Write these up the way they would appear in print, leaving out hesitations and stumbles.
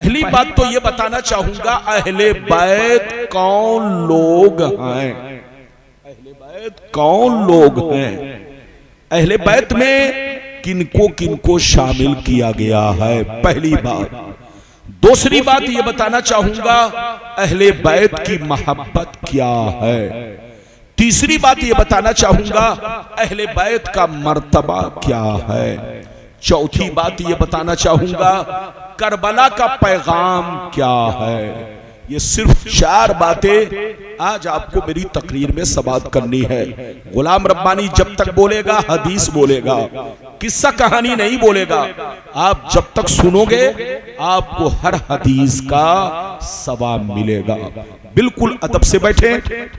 पहली बात तो ये बताना चाहूंगा, अहले बैत कौन लोग हैं? अहले बैत कौन लोग हैं? अहले बैत में किनको किनको शामिल किया गया है, पहली बात। दूसरी बात ये बताना चाहूंगा, अहले बैत की मोहब्बत क्या है। तीसरी बात ये बताना चाहूंगा, अहले बैत का मर्तबा क्या है। चौथी बात ये बताना चाहूंगा, करबला का पैगाम क्या है। ये सिर्फ 4 बातें आज आपको मेरी तकरीर में समाअत करनी है। गुलाम रब्बानी जब तक बोलेगा हदीस बोलेगा, किस्सा कहानी नहीं बोलेगा। आप जब तक सुनोगे आपको हर हदीस का सवाब मिलेगा। बिल्कुल अदब से बैठे।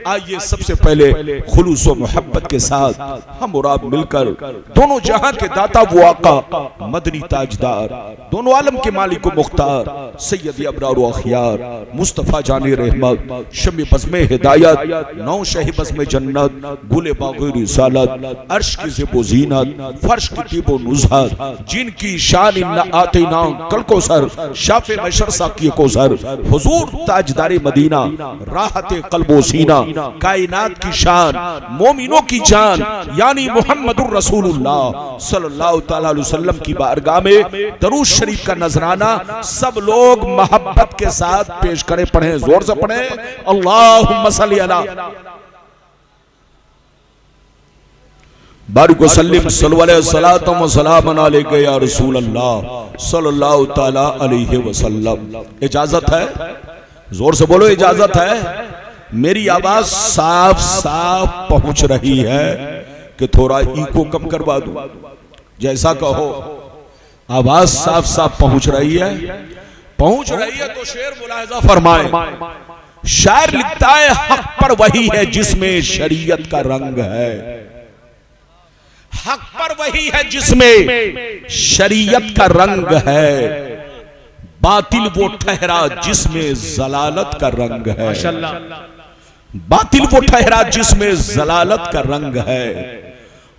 आइए सबसे पहले खुलूस व मोहब्बत के साथ हम और आप मिलकर दोनों जहां के दाता वो आका मदनी ताजदार, दोनों आलम के मालिक व मुख्तार सैयद अबरार व अखियार मुस्तफ़ा जाने रहमत शमी बज़्म हिदायत नौ शही बज़्म जन्नत गुले बाग़ रिसालत अर्श की ज़िबो ज़ीनत फर्श की तीबो नुज़हत, जिनकी शान इन्ना आतीना कल को सर शाफ़े मशर साक़ी को सर हुज़ूर ताजदार मदीना राहते कल्बो सीना, कायनात की शान, मोमिनों की जान यानी मुहम्मदुर रसूलुल्लाह सल्लल्लाहु तआला अलैहि वसल्लम की बारगाह में दरूद शरीफ का नजराना सब लोग मोहब्बत के साथ पेश करें। पढ़ें, जोर से पढ़ें, अल्लाहुम्मा सल्ली अला बारिक वसल्लिम सल्लल्लाहु व सलाम अलैका या रसूल अल्लाह सल्लल्लाहु तआला अलैहि वसल्लम। इजाजत है? जोर से बोलो, इजाजत है? मेरी आवाज साफ साफ पहुंच रही है कि थोड़ा इको कम करवा दूं? जैसा कहो। आवाज साफ साफ पहुंच रही है? पहुंच रही है तो शेर मुलाहिजा फरमाए। शायर लिखता है, हक पर वही है जिसमें शरीयत का रंग है। हक पर वही है जिसमें शरीयत का रंग है, बातिल वो ठहरा जिसमें जलालत का रंग है। बातिल वो ठहरा जिसमें जलालत का रंग है।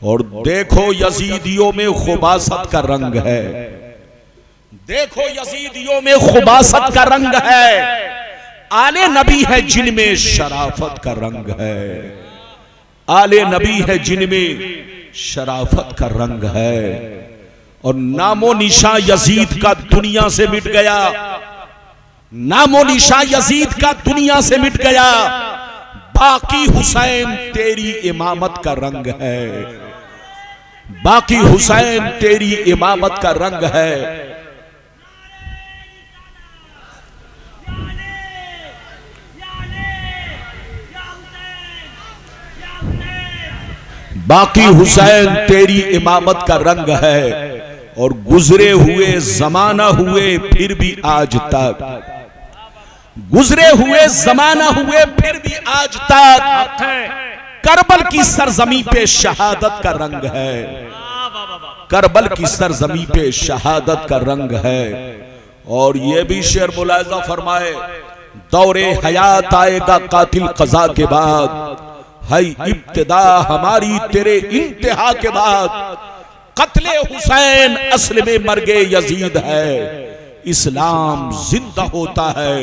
और देखो यजीदियों में खुबासत का रंग है। देखो यजीदियों में खुबासत का रंग है। आले नबी है जिनमें शराफत का रंग है। आले नबी है जिनमें शराफत का रंग है। और नामो निशा यजीद का दुनिया से मिट गया। नामो निशा यजीद का दुनिया से मिट गया। बाकी हुसैन तेरी इमामत का रंग है। बाकी हुसैन तेरी इमामत का रंग है। बाकी हुसैन तेरी इमामत का रंग है। और गुजरे हुए जमाना हुए फिर भी आज तक, गुजरे हुए जमाना हुए फिर भी आज तक करबल की सरजमी पे शहादत का रंग है। करबल की सरजमी पे शहादत का रंग है। और ये भी शेर मुलाहिजा फरमाए, दौरे हयात आएगा कातिल कज़ा के बाद, है इब्तिदा हमारी तेरे इंतहा के बाद। कत्ले हुसैन असल में मर्गे यजीद है। इस्लाम जिंदा होता है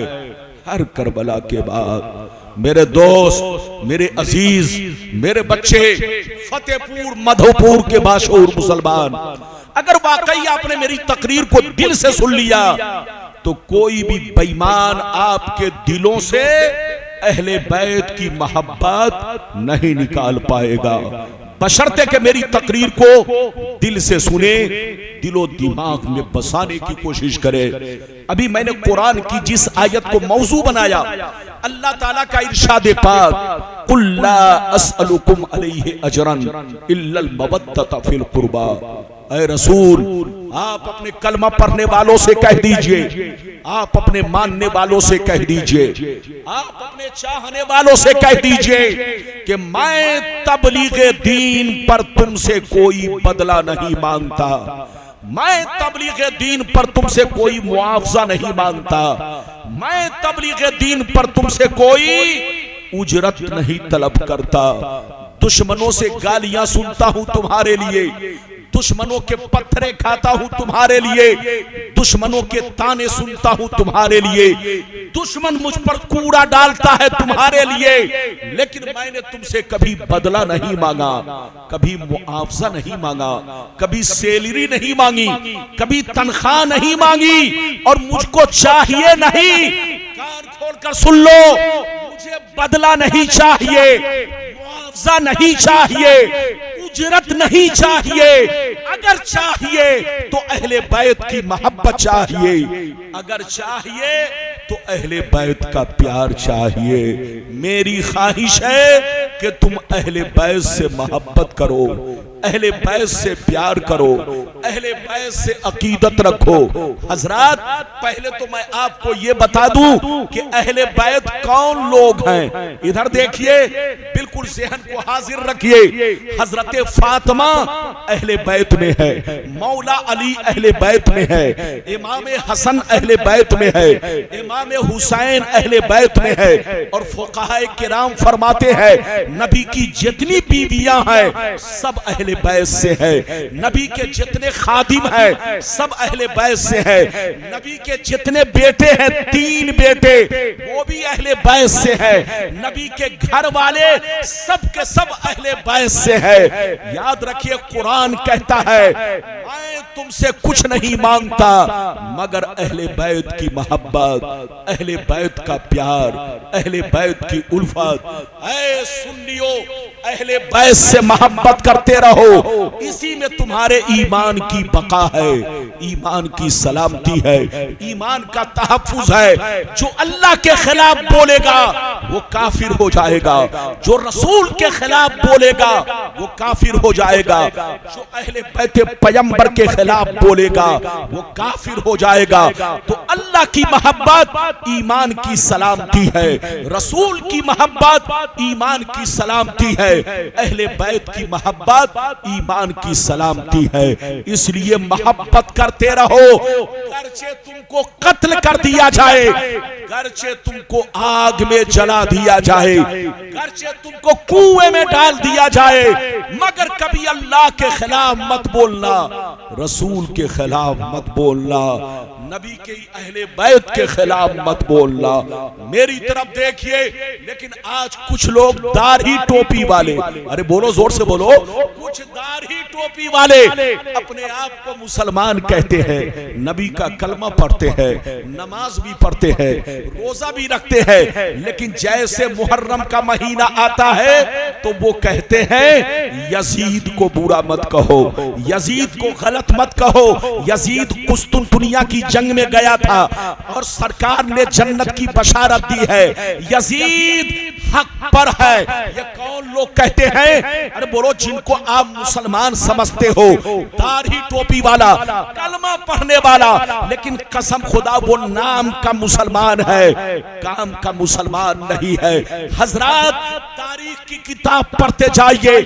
हर करबला के बाद। मेरे दोस्त, मेरे अजीज, मेरे बच्चे, फतेहपुर मधोपुर के बाशऊर मुसलमान, अगर वाकई आपने मेरी तकरीर को दिल से सुन लिया तो कोई भी बेईमान आपके दिलों से अहले बैत की मोहब्बत नहीं निकाल पाएगा। बशर्ते के मेरी तकरीर को दिल से सुने, दिलो दिमाग में बसाने की कोशिश करे। अभी मैंने कुरान की जिस आयत को मौजू बनाया, अल्लाह ताला का इरशाद पाक, कुल ला अस्अलुकुम अलैहि अजरन इल्लल मवद्दत फिल कुर्बा। ऐ रसूल, आप अपने कलमा पढ़ने वालों से कह दीजिए, आप अपने मानने वालों से कह दीजिए, आप अपने चाहने वालों से कह दीजिए कि मैं तबलीगे दीन पर तुमसे कोई बदला नहीं मांगता। मैं तबलीगे दीन पर तुमसे कोई मुआवजा नहीं मांगता। मैं तबलीगे दीन पर तुमसे कोई उजरत नहीं तलब करता। दुश्मनों से गालियां सुनता हूं तुम्हारे लिए, दुश्मनों के पत्थरे खाता हूं तुम्हारे लिए, दुश्मनों के ताने सुनता हूं तुम्हारे लिए, दुश्मन मुझ पर कूड़ा डालता है तुम्हारे लिए, लेकिन मैंने तुमसे कभी बदला नहीं मांगा, कभी मुआवजा नहीं मांगा, कभी सैलरी नहीं मांगी, कभी तनख्वाह नहीं मांगी, और मुझको चाहिए नहीं। कान खोलकर सुन लो, मुझे बदला नहीं चाहिए, मुआवजा नहीं चाहिए, उजरत नहीं चाहिए। अगर चाहिए तो अहले बैत की मोहब्बत चाहिए, अगर चाहिए तो अहले बैत का प्यार चाहिए। मेरी ख्वाहिश है कि तुम अहले बैत से मोहब्बत करो, अहले बैत से प्यार करो, अहले बैत से अकीदत रखो। हजरात, पहले तो मैं आपको ये बता दूं कि अहले बैत कौन लोग हैं। इधर देखिए, बिल्कुल ज़हन को हाजिर रखिए। हजरत फातिमा अहले बैत में है, मौला अली अहले बैत में है, इमाम हसन अहले बैत में है, इमाम हुसैन अहले बैत में है, और फुक़हाए किराम फरमाते हैं नबी की जितनी बीवियां हैं सब अहले बैत से है, नबी के जितने खादिम हैं सब अहले बैत से है, नबी के जितने बेटे हैं 3 बेटे वो भी अहले बैत से है, नबी के घर वाले सब के सब अहले बैत से है। याद रखिए, कुरान कहता है मैं तुमसे कुछ नहीं मांगता मगर अहले बैत की मोहब्बत, अहले बैत का प्यार, अहले बैत की उल्फत। ऐ सुन्नियों, अहले बैत से मोहब्बत करते रहो, इसी में तुम्हारे ईमान की बका है, ईमान की सलामती है, ईमान का तहफ्फुज है। जो अल्लाह के खिलाफ बोलेगा वो काफिर हो जाएगा, जो रसूल के खिलाफ बोलेगा वो काफिर हो जाएगा, जो अहले बैत पैगंबर के खिलाफ बोलेगा वो काफिर हो जाएगा। तो अल्लाह की मोहब्बत ईमान की सलामती है, रसूल की मोहब्बत ईमान की सलामती है, अहले बैत की मोहब्बत ईमान की सलामती है। इसलिए मोहब्बत करते रहो, गर्चे तुमको कत्ल कर दिया जाए, गर्चे तुमको आग में जला दिया जाए, गर्चे तुमको कुएं में डाल दिया जाए, मगर कभी अल्लाह के खिलाफ मत बोलना, रसूल के खिलाफ मत बोलना, नबी के अहले बैत के खिलाफ मत बोलना। मेरी तरफ देखिए, लेकिन आज कुछ लोग दाढ़ी टोपी वाले, अरे बोलो, जोर से बोलो, कुछ दाढ़ी टोपी वाले अपने आप को मुसलमान कहते हैं, नबी का कलमा पढ़ते हैं, नमाज भी पढ़ते हैं, रोजा भी रखते हैं, लेकिन जैसे मुहर्रम का महीना आता है तो वो कहते हैं यजीद को बुरा मत कहो, यजीद को गलत मत कहो, यजीद कुस्तुनतुनिया की जंग में गया था और सरकार ने जन्नत की बशारत दी है, यजीद हक पर है। ये कौन लोग कहते हैं? अरे बोलो, जिनको आप मुसलमान समझते हो, दाढ़ी टोपी वाला, कलमा पढ़ने वाला, लेकिन कसम खुदा वो नाम का मुसलमान है, काम का मुसलमान नहीं है। हजरात, तारीख की किताब पढ़ते जाइए,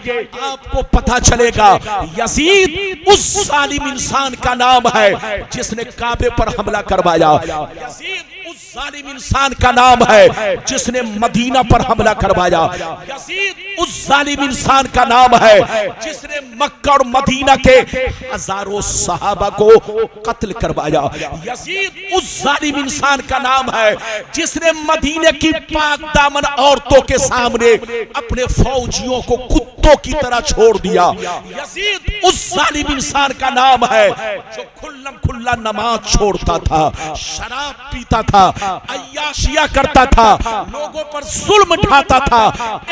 आपको पता चलेगा यजीद उस जालिम इंसान का नाम है जिसने काबे पर हमला करवाया, यजीद उस जालिम इंसान का नाम है जिसने मदीना पर हमला करवाया, यजीद उस जालिम इंसान का नाम है जिसने मक्का और मदीना के हजारों सहाबा को कत्ल करवाया, यजीद उस जालिम इंसान का नाम है जिसने मदीने की पाक दामन औरतों के सामने अपने फौजियों को कुत्तों की तरह छोड़ दिया, यजीद उस जालिम इंसान का नाम है जो खुल्लम खुल्ला नमाज छोड़ता था, शराब पीता था, अय्याशिया करता था, लोगों पर जुल्म ढाता था।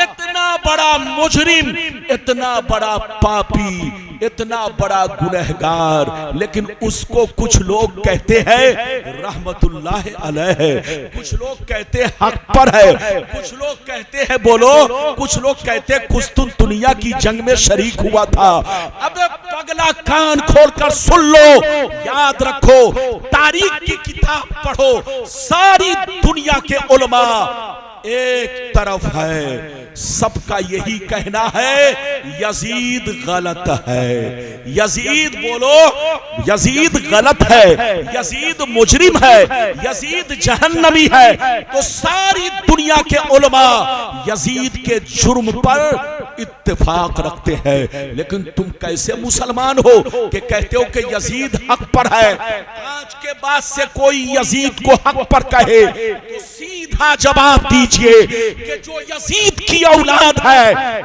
इतना बड़ा मुजरिम, इतना बड़ा पापी, इतना बड़ा गुनहगार, लेकिन उसको कुछ लोग कहते हैं रहमतुल्लाह अलैह, कुछ लोग कहते हैं हक पर है, कुछ लोग कहते हैं, बोलो, कुछ लोग कहते हैं कुस्तुनतुनिया की जंग में शरीक हुआ था। अबे पगला, कान खोलकर सुन लो, याद रखो, तारीख की किताब पढ़ो, सारी दुनिया के उलमा एक तरफ है, सबका यही कहना है यजीद गलत है, यजीद, बोलो, यजीद गलत है, यजीद मुजरिम है, यजीद जहन्नमी है। तो सारी दुनिया के उलमा यजीद के जुर्म पर इत्तेफाक रखते हैं। लेकिन तुम कैसे मुसलमान हो कि कहते हो कि यजीद हक पर है। आज के बाद से कोई यजीद को हक पर कहे तो सीधा जवाब दीजिए कि जो यजीद की औलाद है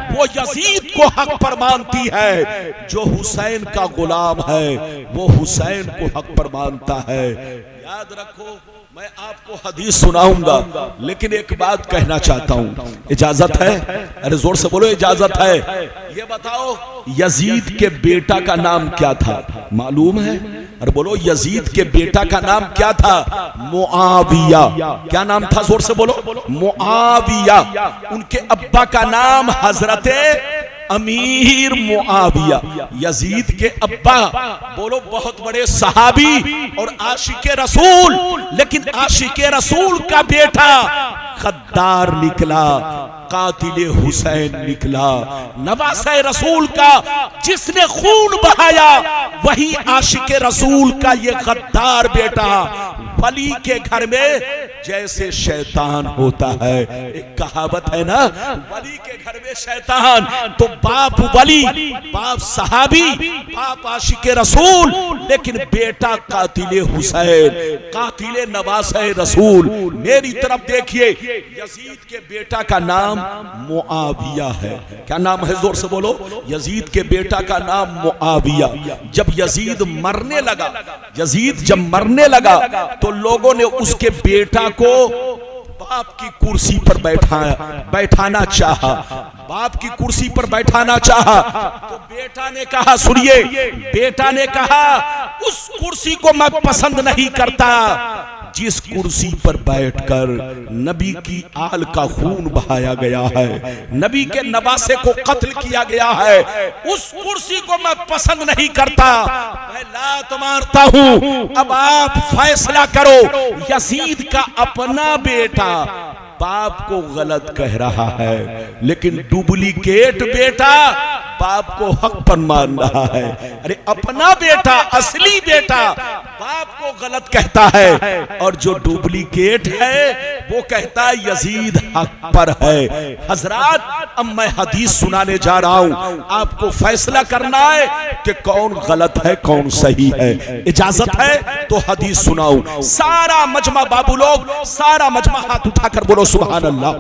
वो यजीद को हक पर मानती है, जो हुसैन का गुलाम है वो हुसैन को हक पर मानता है। याद रखो, मैं आपको हदीस सुनाऊंगा, लेकिन एक बात कहना चाहता हूं, इजाजत है? अरे जोर से बोलो, इजाजत है? ये बताओ यजीद के बेटा का नाम क्या था, मालूम है? अरे बोलो, यजीद के बेटा का नाम क्या था? मुआविया। क्या नाम था? जोर से बोलो, मुआविया। उनके अब्बा का नाम हजरते अमीर मुआविया। यजीद के अब्बा बोलो बहुत बड़े सहाबी और आशिके रसूल, लेकिन आशिके रसूल का बेटा गद्दार निकला, कातिले हुसैन निकला। नवासे रसूल का जिसने खून बहाया वही आशिके रसूल का ये गद्दार बेटा। वली के घर में जैसे शैतान होता है, एक कहावत है ना, वली के घर में शैतान, तो बाप वली, बाप सहाबी, बाप आशिके रसूल, लेकिन बेटा कातिले हुसैन, कातिले नवासे रसूल। मेरी तरफ देखिए, यजीद के बेटा का नाम मुआविया है। क्या नाम है? जोर से बोलो, यजीद के बेटा का नाम मुआविया। जब यजीद मरने लगा, यजीद जब मरने लगा तो लोगों ने उसके बेटा को बाप की कुर्सी पर बैठाना चाहा, बाप की कुर्सी पर बैठाना चाहा। तो बेटा ने कहा, सुनिए, बेटा ने कहा उस कुर्सी को मैं पसंद नहीं करता जिस कुर्सी पर बैठकर नबी की आल का खून बहाया गया है, नबी के नवासे को कत्ल किया गया है, उस कुर्सी को मैं पसंद नहीं करता, मैं लात मारता हूं। अब आप फैसला करो, यजीद का अपना बेटा बाप को गलत कह रहा है, लेकिन डुप्लीकेट बेटा बाप को हक पर मान रहा है। अरे अपना बेटा, असली बेटा बाप को गलत कहता है, और जो डुप्लीकेट है वो कहता है यजीद हक पर है। हजरात, अब मैं हदीस सुनाने जा रहा हूं, आपको फैसला करना है कि कौन गलत है कौन सही है। इजाजत है तो हदीस सुनाऊं। सारा मजमा बाबू लोग, सारा मजमा हाथ उठाकर बोलो सुभान अल्लाह,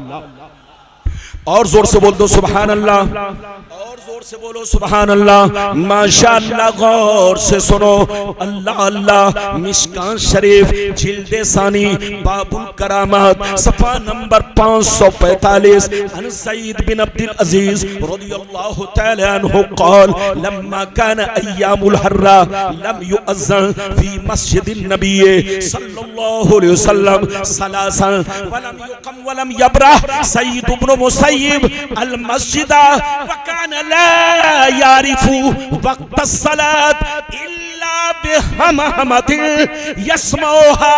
और जोर से बोल दो सुभान अल्लाह, और जोर से बोलो सुभान अल्लाह। माशाअल्लाह, गौर से सुनो, अल्लाह अल्लाह। मिशकात शरीफ जिल्दे सानी बाबुल करामात सफा नंबर 545। अन सईद बिन अब्दुल अजीज रदियल्लाहु तआला अन्हु क़ाल लम्मा कान अय्यामुल हर्रा लम युअज़्ज़न फी मस्जिदिन नबी सल्लल्लाहु अलैहि वसल्लम सलासन वलम युक़म वलम यबरह सईद इब्न मुसय्यब अल मस्जिदा वकान ला यारिफु वक्त सलात इल्ला बिहमहमतिन यस्मऊहा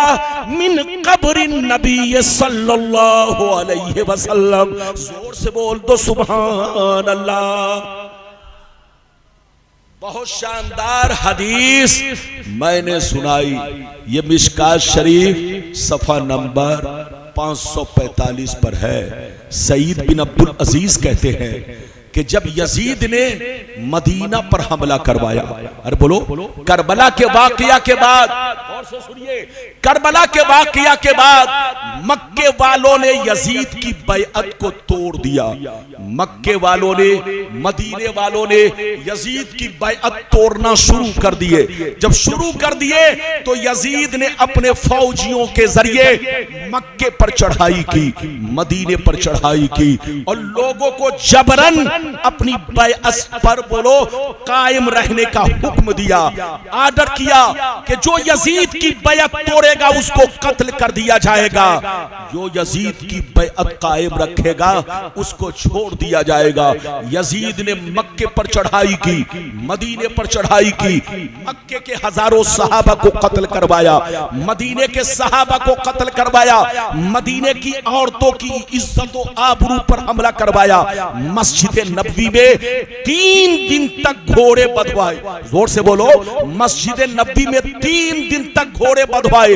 मिन कब्र नबी सल्लल्लाहु अलैहि वसल्लम। जोर से बोल दो सुभान अल्लाह। बहुत शानदार हदीस मैंने सुनाई, ये मिशकात शरीफ सफा नंबर 545 पर है। सईद बिन अब्दुल अजीज कहते हैं कि जब यजीद ने मदीना पर हमला करवाया, अरे बोलो, करबला के वाकया के बाद, और से सुनिए, करबला के वाकया के बाद मक्के वालों ने यजीद की बैअत को तोड़ दिया। मक्के वालों ने, मदीने वालों ने यजीद की बैअत तोड़ना शुरू कर दिए। जब शुरू कर दिए तो यजीद ने अपने फौजियों के जरिए मक्के पर चढ़ाई की, मदीने पर चढ़ाई की, और लोगों को जबरन अपनी बैअत पर बोलो कायम रहने का हुक्म दिया, आर्डर किया कि जो यजीद की बैअत तोड़ेगा उसको कत्ल कर दिया जाएगा, जो यजीद की बैअत कायम रखेगा उसको छोड़ दिया जाएगा। यजीद ने मक्के पर चढ़ाई की, मदीने पर चढ़ाई की, मक्के के हजारों सहाबा को कत्ल करवाया, मदीने के सहाबा को कत्ल करवाया, मदीने की औरतों की इज्जत और आबरू पर हमला करवाया। मस्जिद नबवी में 3 दिन तक घोड़े बधवाए, जोर से बोलो, मस्जिद नबवी में 3 दिन तक घोड़े बधवाए,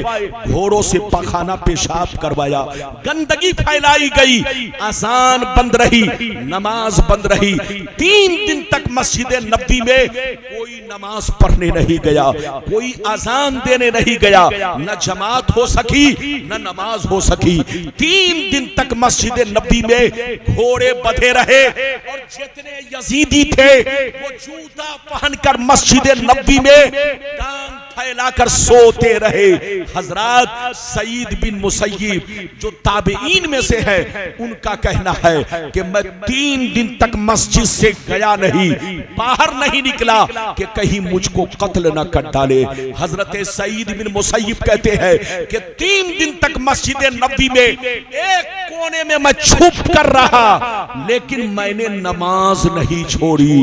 घोड़ों से पखाना पेशाब करवाया, गंदगी फैलाई गई, अजान बंद रही, नमाज बंद रही। 3 दिन तक मस्जिद नबी में कोई नमाज पढ़ने नहीं गया, कोई अजान देने नहीं गया, न जमात हो सकी न नमाज हो सकी। 3 दिन तक मस्जिद नबी में घोड़े बंधे रहे और जितने यजीदी थे वो जूता पहनकर मस्जिद नबी में टांग फैलाकर सोते रहे। हजरत सईद बिन मुसय्यिब जो ताबईन में से है, उनका कहना है कि मैं 3 दिन तक मस्जिद से गया नहीं, बाहर नहीं निकला कि कहीं मुझको कत्ल न कर डाले। हजरत सईद बिन मुसय्यिब कहते हैं कि 3 दिन तक मस्जिद नबी में एक कोने में मैं छुप कर रहा, लेकिन मैंने नमाज नहीं छोड़ी।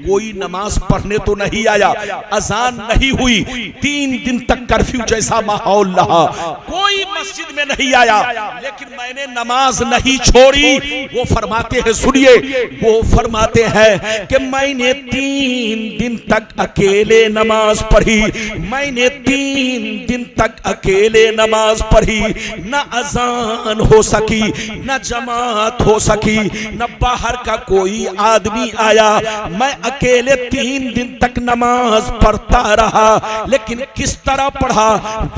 कोई नमाज पढ़ने तो नहीं आया, अजान नहीं हुई, 3 दिन तक कर्फ्यू जैसा माहौल रहा, कोई मस्जिद में नहीं आया, लेकिन मैंने नमाज नहीं छोड़ी। वो फरमाते हैं, सुनिए, वो फरमाते हैं कि मैंने 3 दिन तक अकेले नमाज पढ़ी, मैंने 3 दिन तक अकेले नमाज पढ़ी। न अजान हो सकी, न जमात हो सकी, न बाहर का कोई आदमी आया, मैं अकेले 3 दिन तक नमाज पढ़ता रहा। लेकिन किस तरह पढ़ा,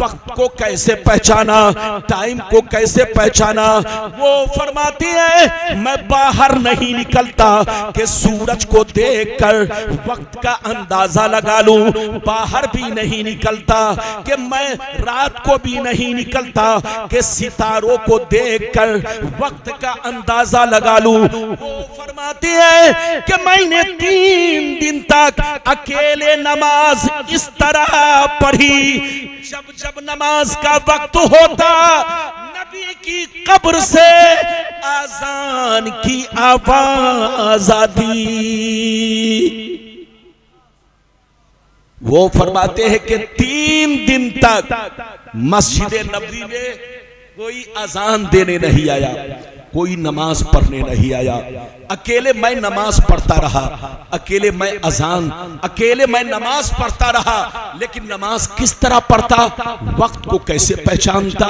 वक्त को कैसे पहचाना, टाइम को कैसे पहचाना, वो फरमाती है मैं बाहर नहीं निकलता कि सूरज को देखकर वक्त का अंदाजा लगा लूं, बाहर भी नहीं निकलता कि मैं रात को भी नहीं निकलता कि सितारों को देखकर वक्त का अंदाजा लगा लूं। वो फरमाती है कि मैंने 3 दिन तक अकेले नमाज इस तरह पढ़ी, जब जब नमाज का वक्त होता नबी की कब्र से आजान की आवाज आती। वो फरमाते हैं कि 3 दिन तक मस्जिद नबी में कोई अजान देने नहीं आया, कोई नमाज पढ़ने नहीं आया, अकेले मैं नमाज पढ़ता रहा, अकेले मैं अजान, अकेले मैं नमाज पढ़ता रहा। लेकिन नमाज किस तरह पढ़ता, वक्त को कैसे पहचानता,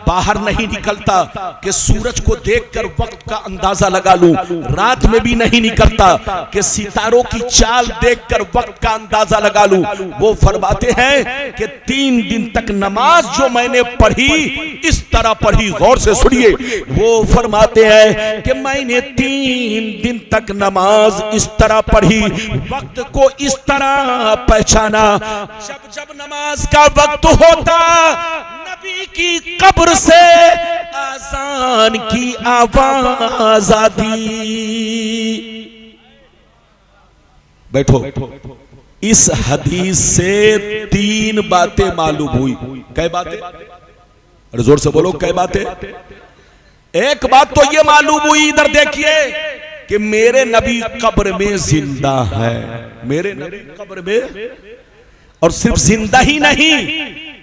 बाहर नहीं निकलता कि सूरज को देखकर वक्त का अंदाजा लगा लूं, रात में भी नहीं निकलता कि सितारों की चाल देखकर वक्त का अंदाजा लगा लूं। वो फरमाते हैं कि 3 दिन तक नमाज जो मैंने पढ़ी इस तरह पढ़ी, गौर से सुनिए। वो फरमाते हैं कि मैंने 3 दिन तक नमाज इस तरह पढ़ी, वक्त को इस तरह पहचाना, जब जब नमाज का वक्त होता नबी की कब्र से आजान की आवाज आती। बैठो। इस हदीस से 3 बातें मालूम हुई। कै बातें? अरे जोर से बोलो, कै बातें? एक बात तो ये मालूम हुई, इधर देखिए, कि मेरे नबी कब्र में जिंदा है, मेरे नबी कब्र में, और सिर्फ जिंदा ही नहीं,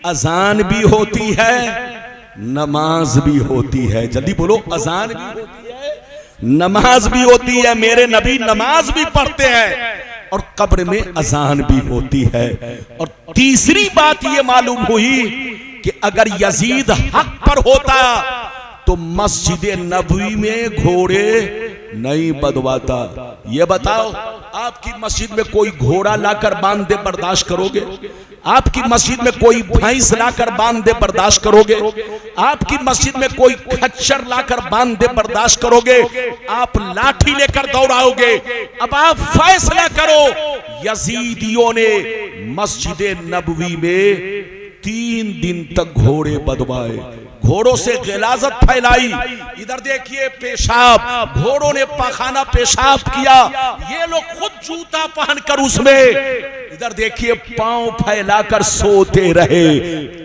अजान भी होती है, नमाज भी होती है। जल्दी बोलो, अजान भी होती है, नमाज भी होती है। मेरे नबी नमाज भी पढ़ते हैं और कब्र में अजान भी होती है। और तीसरी बात ये मालूम हुई कि अगर यजीद हक पर होता तो मस्जिद नबवी में घोड़े नहीं बंधवाता। ये बताओ, आपकी मस्जिद में कोई घोड़ा लाकर बांध दे, बर्दाश्त करोगे? आपकी मस्जिद में कोई भैंस लाकर बांध दे, बर्दाश्त करोगे? आपकी मस्जिद में कोई खच्चर लाकर बांध दे, बर्दाश्त करोगे? आप लाठी लेकर दौड़ाओगे? अब आप फैसला करो। यजीदियों ने मस्जिद नबवी में 3 दिन तक घोड़े बंधवाए, घोड़ों से गिलाजत फैलाई। इधर देखिए, पेशाब, घोड़ों ने पाखाना पेशाब किया, ये लोग खुद जूता पहनकर उसमें, इधर देखिए, पांव फैलाकर सोते रहे।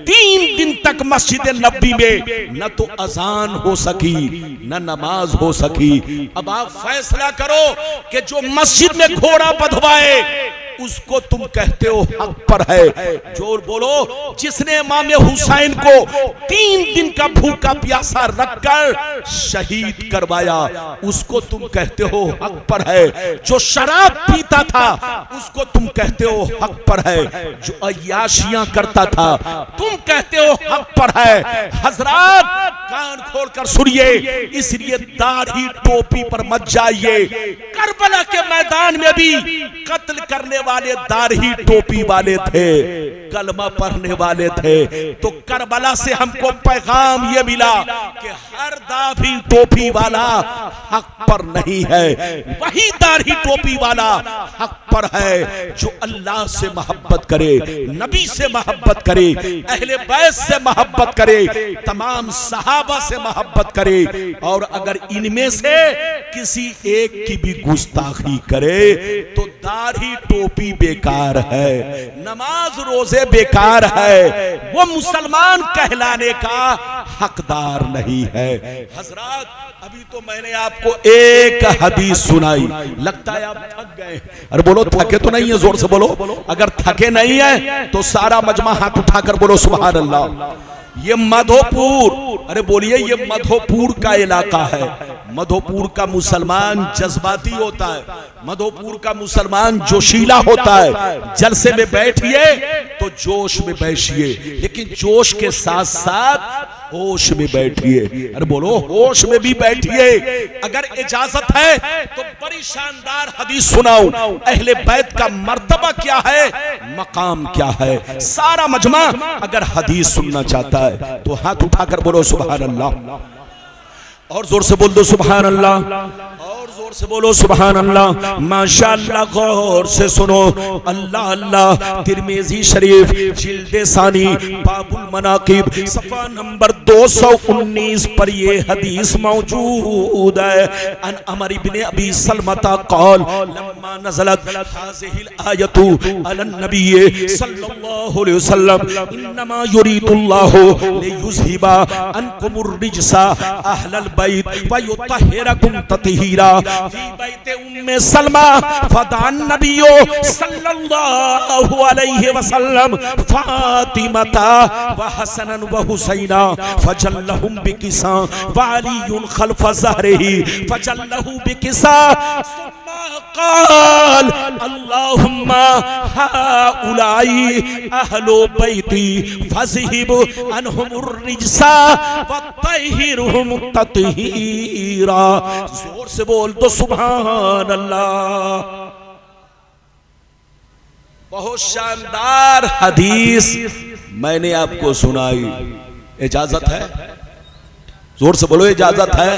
3 दिन तक मस्जिद नबी में न तो अजान हो सकी न नमाज हो सकी। अब आप फैसला करो कि जो मस्जिद में घोड़ा बंधवाए उसको तुम कहते हो हक पर है। जोर बोलो, जिसने इमाम हुसैन को 3 दिन का भूखा प्यासा रखकर शहीद करवाया, उसको तुम कहते हो हक पर है। जो शराब पीता था उसको तुम कहते हो हक पर है। जो अय्याशियां करता था तुम कहते हो हक पर है। हजरात कान खोलकर सुनिए, इसलिए दाढ़ी टोपी पर मत जाइए। करबला के मैदान में भी कत्ल करने वाले दाढ़ी टोपी वाले थे, कलमा पढ़ने वाले थे। तो करबला से हमको पैगाम ये मिला कि हर दाढ़ी टोपी वाला हक पर नहीं है, वही दाढ़ी टोपी वाला हक पर है जो अल्लाह से मोहब्बत करे, नबी से मोहब्बत करे, अहले बैत से मोहब्बत करे, तमाम सहाबा से मोहब्बत करे। और अगर इनमें से किसी एक की भी गुस्ताखी करे तो दाढ़ी टोपी बेकार है, नमाज रोजे बेकार है, वो मुसलमान कहलाने का हकदार नहीं है। हजरात, अभी तो मैंने आपको एक हदीस सुनाई, लगता है आप थक गए। अरे बोलो, थके तो नहीं है? जोर से बोलो। अगर थके नहीं है तो सारा मजमा हाथ उठाकर बोलो सुभान अल्लाह। ये मधोपुर, अरे बोलिए, ये मधोपुर का इलाका है। मधोपुर का मुसलमान जज्बाती होता है, मधोपुर का मुसलमान जोशीला होता है। जलसे में बैठिए तो जोश में बैठिए, लेकिन जोश के साथ साथ होश में बैठिए। अरे बोलो, होश में भी बैठिए। अगर इजाजत है तो बड़ी शानदार हदीस सुनाऊं, अहले बैत का मर्तबा क्या है, मकाम क्या है। सारा मजमा अगर हदीस सुनना चाहता है तो हाथ उठाकर बोलो सुभान अल्लाह, और जोर से बोल दो सुभान अल्लाह, और जोर से बोलो सुभान अल्लाह। माशाअल्लाह, गौर से सुनो। अल्लाह अल्लाह। तिरमिज़ी शरीफ जिल्द सानी बाबुल मनाकिब सफ़ा नंबर 219 पर ये हदीस मौजूद है। अन अमर इब्न अबी सलमता क़ाल लम्मा नज़लत हाज़िहिल आयतु अलन नबी सल्लल्लाहु अलैहि वसल्लम इन्नमा युरीदुल्लाहु लियुज़हिबा अन्कुमुर रिजसा अहलल बैत व युतहिरकुम तत्हीरा फी बैत उम्मे सलमा फदान नबियो सल्लल्लाहु अलैहि वसल्लम फातिमाता व हसनन व हुसैना फजल्लहुम बिकिसा व अलीयुन खल्फ ज़हरिही फजल्लहु बिकिसा क़ाल अल्लाहुम्मा हाउलाई अहलो बैती फज़हिब अनहुमुर रिजसा व तहिरहुम तत्हीरा। जोर से बोल तो सुभान अल्लाह। बहुत शानदार हदीस मैंने आपको सुनाई। इजाजत है? जोर से बोलो, इजाजत है?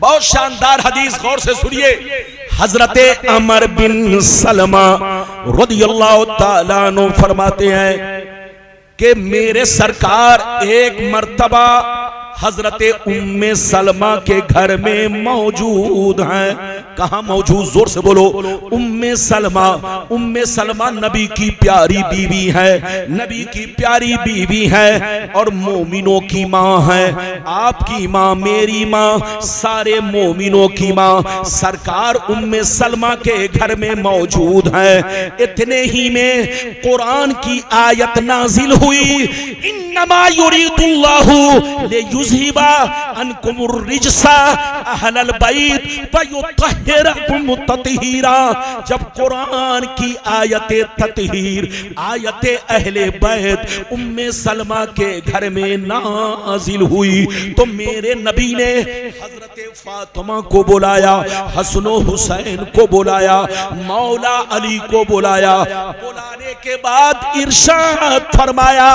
बहुत शानदार हदीस, गौर से सुनिए। हजरते अमर बिन सलमा रदियल्लाहु ताला अन्हु फरमाते हैं कि मेरे सरकार एक मर्तबा हजरते उम्मे सलमा के घर में मौजूद हैं। कहाँ मौजूद? जोर से बोलो। उम्मे सलमा नबी की प्यारी बीवी है, नबी की प्यारी बीवी है और मोमिनों की माँ है। आपकी माँ, मेरी माँ, सारे मोमिनों की माँ सरकार उम्मे सलमा के घर में मौजूद है। इतने ही में कुरान की आयत नाजिल हुई, इन्नमा युरीदुल्लाहु लियुज़हिबा अन्कुमुर रिजसा अहलल बैत व युतहिरकुम तत्हीरा। जब कुरान की आयते तत्हीर, आयते अहले बैत उम्मे सलमा के घर में नाजिल हुई तो मेरे नबी ने हजरत फातिमा को बुलाया, हसन हुसैन को बुलाया, मौला अली को बुलाया। बुलाने के बाद इरशाद फरमाया,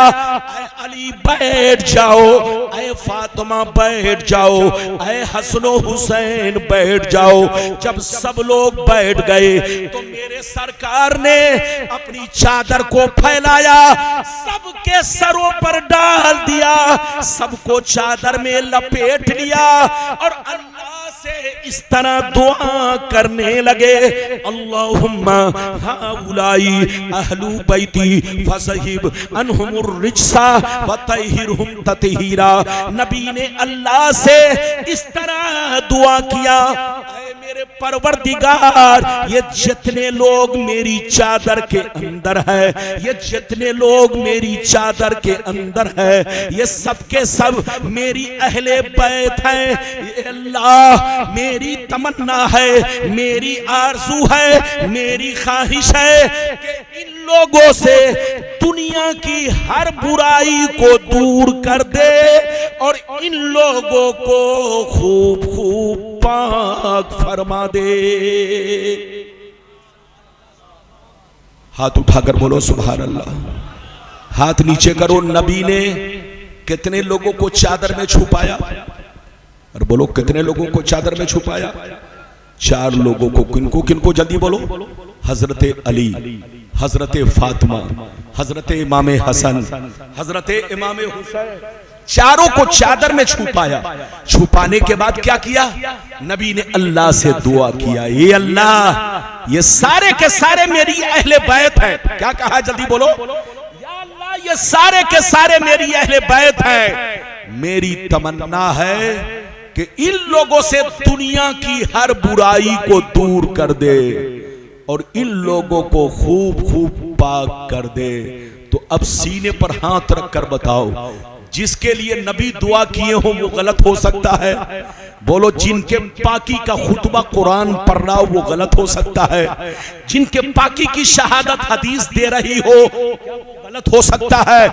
ऐ अली बैठ जाओ, ऐ फातिमा बैठ जाओ, ऐ हसन हुसैन बैठ जाओ। जब सब लोग बैठ गए तो मेरे सरकार ने अपनी चादर को फैलाया, सबके सरों पर डाल दिया, सबको चादर में लपेट लिया और अल्लाह से इस तरह दुआ करने लगे, अल्लाहुम्मा हाउलाई अहलु बैती फज़हिब अनहुमुर रिजसा व तहिरहुम तत्हीरा। नबी ने अल्लाह से इस तरह दुआ किया, मेरे परवरदिगार, ये जितने लोग मेरी चादर के अंदर है, ये जितने लोग मेरी चादर के अंदर है, ये सब के सब मेरी अहले बैत है। ये अल्लाह मेरी तमन्ना है, मेरी आरज़ू है, मेरी ख्वाहिश है कि इन लोगों से दुनिया की हर बुराई को दूर कर दे और इन लोगों को खूब खूब पाक फरमा दे। हाथ उठाकर बोलो सुभान अल्लाह। हाथ नीचे करो। नबी ने कितने लोगों को चादर में छुपाया? और बोलो कितने लोगों को चादर में छुपाया? 4 लोगों को। किनको किनको? जल्दी बोलो। हजरत अली, हजरत फातिमा, हजरत इमाम हसन, हजरत इमाम हुसैन, चारों को चादर में छुपाया। छुपाने के बाद क्या किया? नबी ने अल्लाह से दुआ किया, ये अल्लाह ये सारे के सारे मेरी अहले बैत है। क्या कहा? जल्दी बोलो। या अल्लाह ये सारे के सारे मेरी अहले बैत है। मेरी तमन्ना है कि इन लोगों से दुनिया की हर बुराई को दूर कर दे और इन लोगों को खूब खूब पाक कर दे। तो अब सीने पर हाथ रखकर बताओ, जिसके लिए नबी दुआ किए हो वो गलत हो सकता है? बोलो। जिनके पाकी का खुतबा कुरान पढ़ रहा हो वो गलत हो सकता है? जिनके पाकी की शहादत हदीस दे रही हो गलत हो सकता है?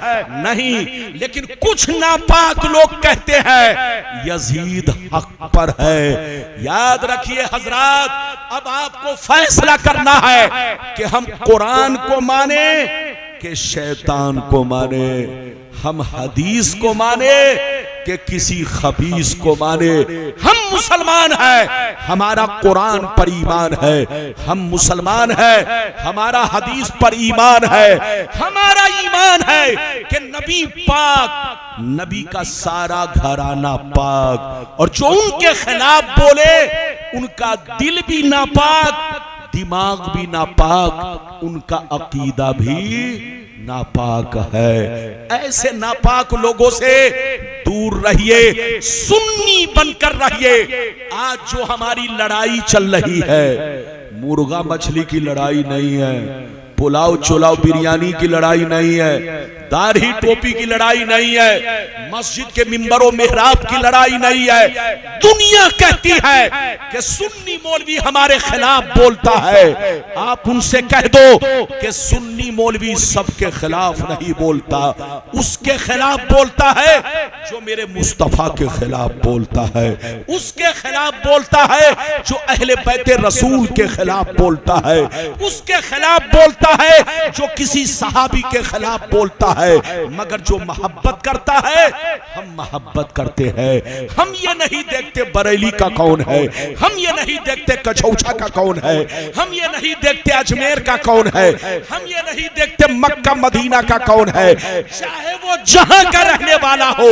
नहीं। लेकिन कुछ नापाक लोग कहते हैं यजीद हक पर है। याद रखिए हजरात, अब आपको फैसला करना है कि हम कुरान को माने कि शैतान को माने, हम हदीस को माने कि किसी खबीस को माने। हम मुसलमान हैं, हमारा कुरान पर ईमान है। हम मुसलमान हैं, हमारा हदीस पर ईमान है। हमारा ईमान है कि नबी पाक, नबी का सारा घराना पाक, और जो उनके खिलाफ बोले उनका दिल भी नापाक, दिमाग भी नापाक, उनका अकीदा भी नापाक है। ऐसे नापाक लोगों से दूर रहिए, सुन्नी बनकर रहिए। आज जो हमारी लड़ाई चल रही है, मुर्गा मछली की लड़ाई नहीं है, पुलाव चुलाव बिरयानी की लड़ाई नहीं है, दाढ़ी टोपी की लड़ाई नहीं है, मस्जिद के मिंबरों मेहराब की लड़ाई नहीं है। दुनिया कहती है कि सुन्नी मौलवी हमारे खिलाफ बोलता है। आप उनसे कह दो कि सुन्नी मौलवी सबके खिलाफ नहीं बोलता, उसके खिलाफ बोलता है जो मेरे मुस्तफा के खिलाफ बोलता है, उसके खिलाफ बोलता है जो अहले बैत रसूल के खिलाफ बोलता है, उसके खिलाफ बोलता है जो किसी सहाबी के खिलाफ बोलता है। मगर जो मोहब्बत करता है, हम मोहब्बत करते हैं। हम ये नहीं देखते बरेली का कौन है, हम ये नहीं देखते कछौछा का कौन है, हम ये नहीं देखते अजमेर का कौन है, हम ये नहीं देखते मक्का मदीना का कौन है। चाहे वो जहां का रहने वाला हो,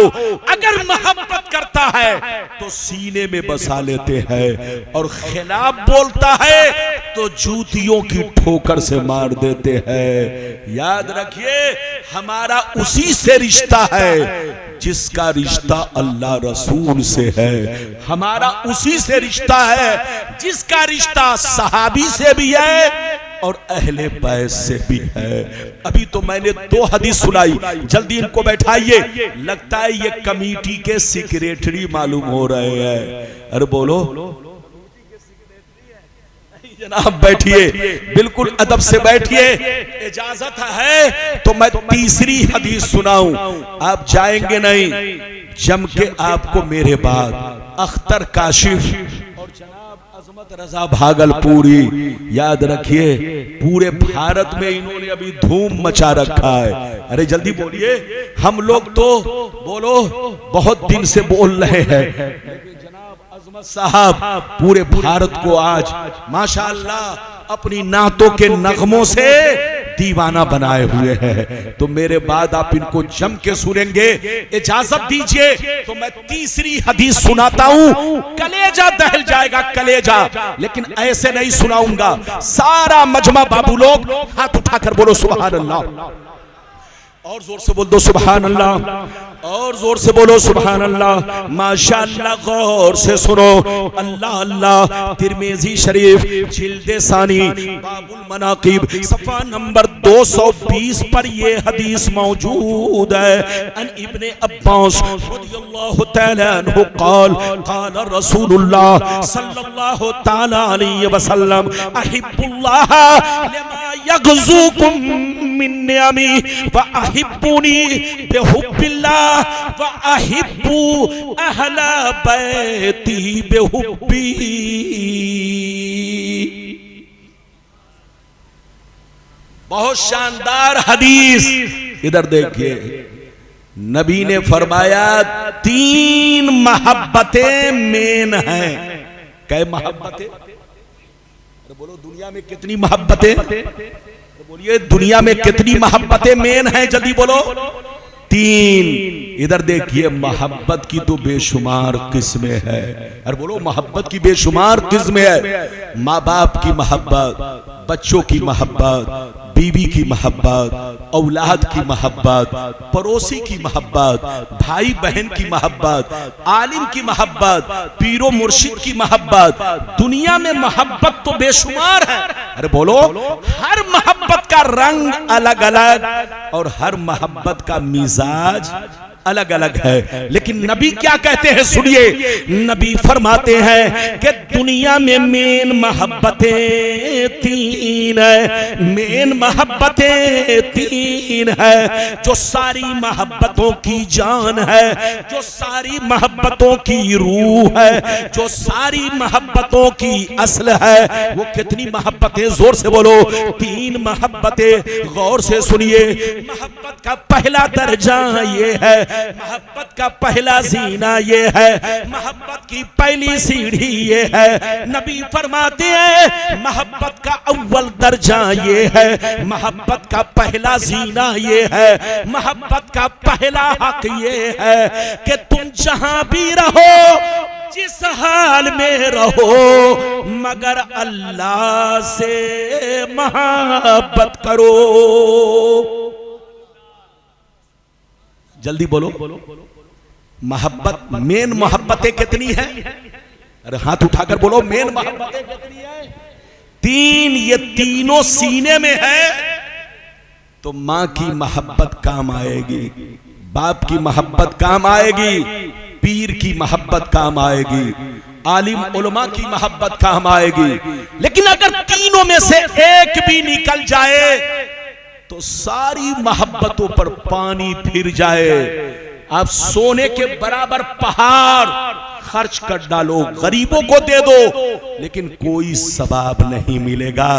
अगर मोहब्बत करता है तो सीने में बसा लेते हैं, और खिलाफ बोलता है तो जूतियों की ठोकर से मार देते हैं। याद रखिए, हमारा उसी से रिश्ता है जिसका रिश्ता अल्लाह रसूल से है। हमारा उसी से रिश्ता है जिसका रिश्ता सहाबी से भी है और अहले बैत से भी है। अभी तो मैंने 2 हदीस सुनाई, जल्दी इनको बैठाइए। लगता है ये कमेटी के सेक्रेटरी मालूम हो रहे हैं। अरे बोलो जनाब, बैठिए, बिल्कुल अदब से बैठिए। इजाजत है तो मैं तीसरी हदीस सुनाऊं, आप जाएंगे नहीं। जम के आपको मेरे बाद अख्तर काशिफ और जनाब अजमत रजा भागलपुरी, याद रखिए पूरे भारत में इन्होंने अभी धूम मचा रखा है। अरे जल्दी बोलिए, हम लोग तो बोलो बहुत दिन से बोल रहे हैं, अजमत साहब पूरे भारत को आज माशाअल्लाह अपनी नातों के नगमों से दीवाना बनाए हुए हैं। तो मेरे बाद आप इनको जम के सुनेंगे। इजाजत दीजिए तो मैं तीसरी हदीस सुनाता हूं। कलेजा दहल जाएगा, कलेजा, लेकिन ऐसे नहीं सुनाऊंगा। सारा मजमा बाबू लोग हाथ उठाकर बोलो सुभान अल्लाह, और जोर से बोल दो सुभान अल्लाह, और जोर से बोलो सुभान अल्लाह, माशाअल्लाह। गौर से सुनो, अल्लाह अल्लाह। तिरमिज़ी शरीफ जिल्द सानी बाबुल मनाकिब सफ़ा नंबर 220 पर ये हदीस मौजूद है। अन इब्ने अब्बास रज़ियल्लाहु तआला अन्हु क़ाल क़ाल रसूलुल्लाह सल्लल्लाहु तआला अलैहि वसल्लम अहिब्बुल्लाह लिमा यग़ज़ुकुम मिन निअमी व अहिब्बुनी बिहुब्बिल्लाह व अहिब्बु अहला बैती बिहुब्बी। बहुत शानदार हदीस। इधर देखिए, नबी ने फरमाया 3 मोहब्बतें मेन हैं। कै मोहब्बतें? बोलो दुनिया में कितनी मोहब्बतें? बोलिए दुनिया में कितनी मोहब्बतें मेन हैं? जल्दी बोलो। 3। इधर देखिए, मोहब्बत की तो बेशुमार किस्में है। अरे बोलो मोहब्बत की बेशुमार किस्में है। माँ बाप की मोहब्बत, बच्चों की मोहब्बत, बीवी की मोहब्बत, औलाद की मोहब्बत, पड़ोसी की मोहब्बत, भाई बहन की मोहब्बत, आलिम की मोहब्बत, पीरो मुर्शिद की मोहब्बत। दुनिया में मोहब्बत तो बेशुमार है। अरे बोलो, हर मोहब्बत का रंग अलग अलग और हर मोहब्बत का मिजाज अलग अलग है। लेकिन नबी क्या कहते हैं सुनिए। नबी फरमाते हैं कि दुनिया में मेन मोहब्बतें 3 है। मेन मोहब्बतें 3 है, जो सारी मोहब्बतों की जान है, जो सारी मोहब्बतों की रूह है, जो सारी मोहब्बतों की असल है। वो कितनी मोहब्बतें? जोर से बोलो। 3 मोहब्बतें। गौर से सुनिए। मोहब्बत का पहला दर्जा ये है, मोहब्बत का पहला जीना ये है, मोहब्बत की पहली सीढ़ी ये है। नबी फरमाते हैं मोहब्बत का अव्वल दर्जा ये है, मोहब्बत का पहला जीना ये है, मोहब्बत का पहला हक ये है कि तुम जहां भी रहो, जिस हाल में रहो, मगर अल्लाह से मोहब्बत करो। जल्दी बोलो। मोहब्बत, मेन मोहब्बतें कितनी है? अरे हाथ उठाकर बोलो, मेन मोहब्बतें कितनी है? 3। ये तीनों सीने में है तो मां की मोहब्बत काम आएगी, बाप की मोहब्बत काम आएगी, पीर की मोहब्बत काम आएगी, आलिम उलमा की मोहब्बत काम आएगी। लेकिन अगर तीनों में से एक भी निकल जाए तो सारी मोहब्बतों पर पानी फिर जाए। आप सोने के बराबर पहाड़ खर्च कर डालो, गरीबों को दे दो, लेकिन कोई सवाब नहीं मिलेगा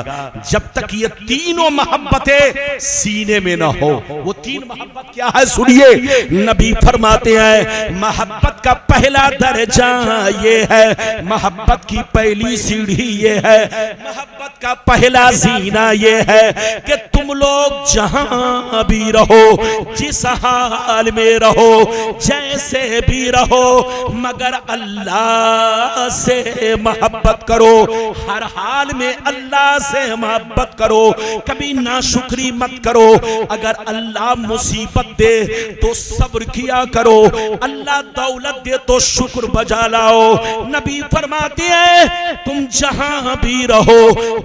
जब तक ये तीनों मोहब्बतें सीने में ना हो। वो 3 मोहब्बत क्या है सुनिए। नबी फरमाते हैं मोहब्बत का पहला दर्जा ये है, मोहब्बत की पहली सीढ़ी ये है, मोहब्बत का पहला जीना ये है कि तुम लोग जहां भी रहो, जिस हाल में रहो, जैसे भी रहो, मगर अल्लाह से मोहब्बत करो। हर हाल में अल्लाह से मोहब्बत करो। कभी नाशुक्री मत करो। अगर अल्लाह मुसीबत दे तो सब्र किया करो, अल्लाह दौलत दे तो शुक्र बजा लाओ। नबी फरमाते हैं तुम जहां भी रहो,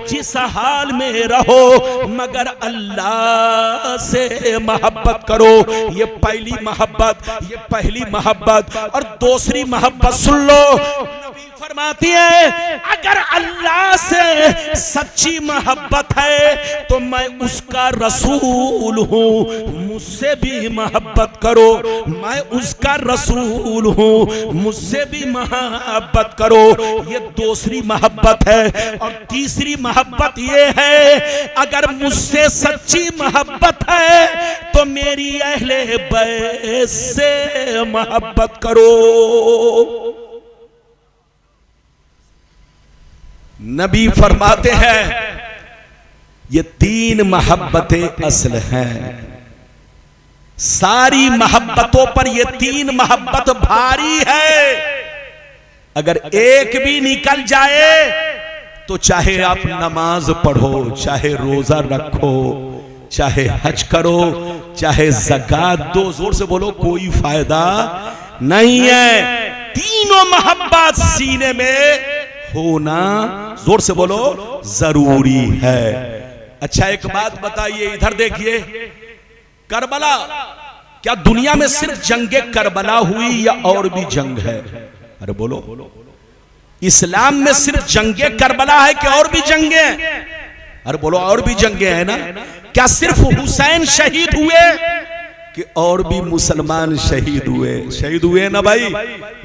जिस हाल में रहो, मगर अल्लाह से मोहब्बत करो। ये पहली मोहब्बत, ये पहली मोहब्बत। और दूसरी मोहब्बत सुन लो। नबी फरमाती है अगर अल्लाह से सच्ची मोहब्बत है तो मैं उसका रसूल हूँ, मुझसे भी मोहब्बत करो। मैं उसका रसूल हूँ, मुझसे भी मोहब्बत करो। ये दूसरी मोहब्बत है। और तीसरी मोहब्बत ये है अगर मुझसे सच्ची मोहब्बत है तो मेरी अहले बैत से मोहब्बत करो। नबी फरमाते हैं ये 3 मोहब्बतें असल हैं। सारी मोहब्बतों पर ये 3 मोहब्बत भारी है। अगर एक भी निकल जाए तो चाहे आप नमाज पढ़ो, चाहे रोजा रखो, चाहे हज करो, चाहे ज़कात दो, जोर से बोलो, कोई फायदा नहीं है। तीनों मोहब्बत सीने में होना, जोर से बोलो, जरूरी है। अच्छा एक बात बताइए, इधर देखिए, करबला, क्या दुनिया में सिर्फ जंगे करबला हुई या और भी जंग है? अरे बोलो, इस्लाम में सिर्फ जंगे करबला है कि और भी जंगे? अरे बोलो, और भी जंगे हैं ना? क्या सिर्फ हुसैन शहीद हुए कि और भी मुसलमान शहीद हुए? शहीद हुए ना भाई।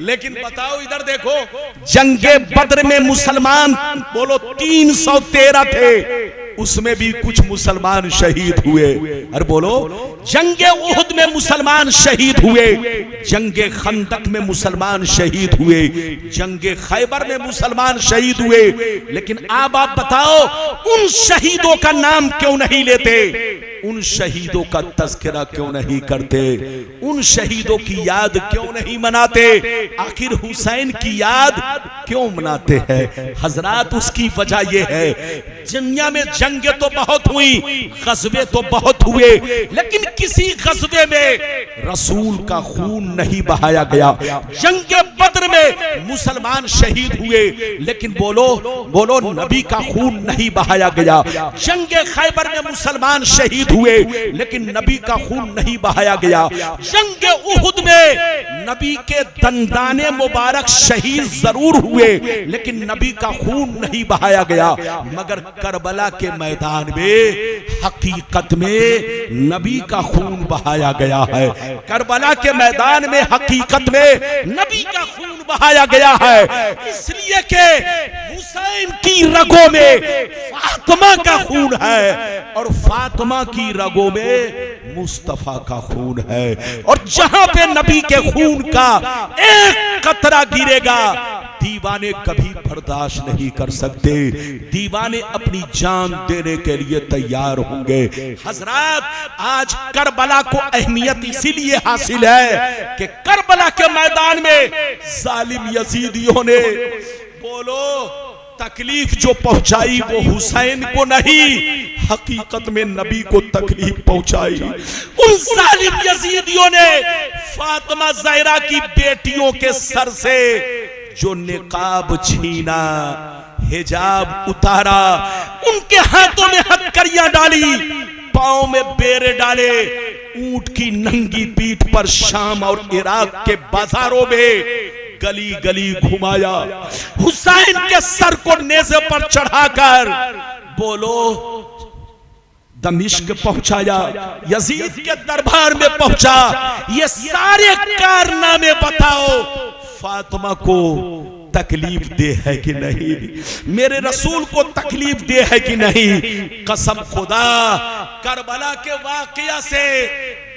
लेकिन बताओ, इधर देखो, जंगे बद्र में मुसलमान बोलो 313 थे, उसमें भी कुछ मुसलमान शहीद हुए। अरे बोलो, जंगे उहुद में मुसलमान शहीद हुए, जंगे खंदक में मुसलमान शहीद हुए, जंगे खैबर में मुसलमान शहीद हुए। लेकिन अब आप बताओ, उन शहीदों का नाम क्यों नहीं लेते? उन शहीदों का तज़किरा क्यों नहीं करते? उन शहीदों की याद क्यों नहीं मनाते? आखिर हुसैन की याद क्यों मनाते हैं हजरात? उसकी वजह यह है, दुनिया में जंगे तो बहुत हुई, गज़वे तो बहुत हुए, लेकिन किसी गज़वे में रसूल का खून नहीं बहाया गया। जंगे बद्र में मुसलमान शहीद हुए, लेकिन बोलो नबी का खून नहीं बहाया गया। जंगे खैबर में मुसलमान शहीद हुए, लेकिन नबी का खून नहीं बहाया गया। जंगे उहुद में नबी के दंदाने मुबारक शहीद जरूर हुए, लेकिन नबी का खून नहीं बहाया गया। मगर करबला के मैदान में हकीकत में नबी का खून बहाया गया है। करबला के मैदान में हकीकत में नबी का खून बहाया गया है, इसलिए कि हुसैन की रगों में फातिमा का खून है और फातिमा की रगों में मुस्तफा का खून है। और जहां पे नबी के खून का एक कतरा गिरेगा, दीवाने कभी बर्दाश्त नहीं कर सकते, दीवाने अपनी जान देने के लिए तैयार होंगे। हजरात, आज करबला को अहमियत इसीलिए हासिल है कि करबला के मैदान में जालिम यजीदियों ने बोलो तकलीफ जो पहुंचाई वो हुसैन को नहीं, हकीकत में नबी को तकलीफ पहुंचाई। उन जालिम यजीदियों ने फातिमा ज़हरा की बेटियों के सर से जो निकाब छीना, हिजाब उतारा, उनके हाथों में हथकड़ियां डाली, पांव में बेरे डाले, ऊंट की नंगी पीठ पर शाम और इराक के बाजारों में गली गली घुमाया, हुसैन के सर को नेज़े पर चढ़ाकर बोलो दमिश्क पहुंचाया, यजीद के दरबार में पहुंचा। ये सारे कारनामे बताओ, फातिमा को तकलीफ दे है कि नहीं? मेरे रसूल को तकलीफ दे है कि नहीं? कसम खुदा, करबला के वाकया से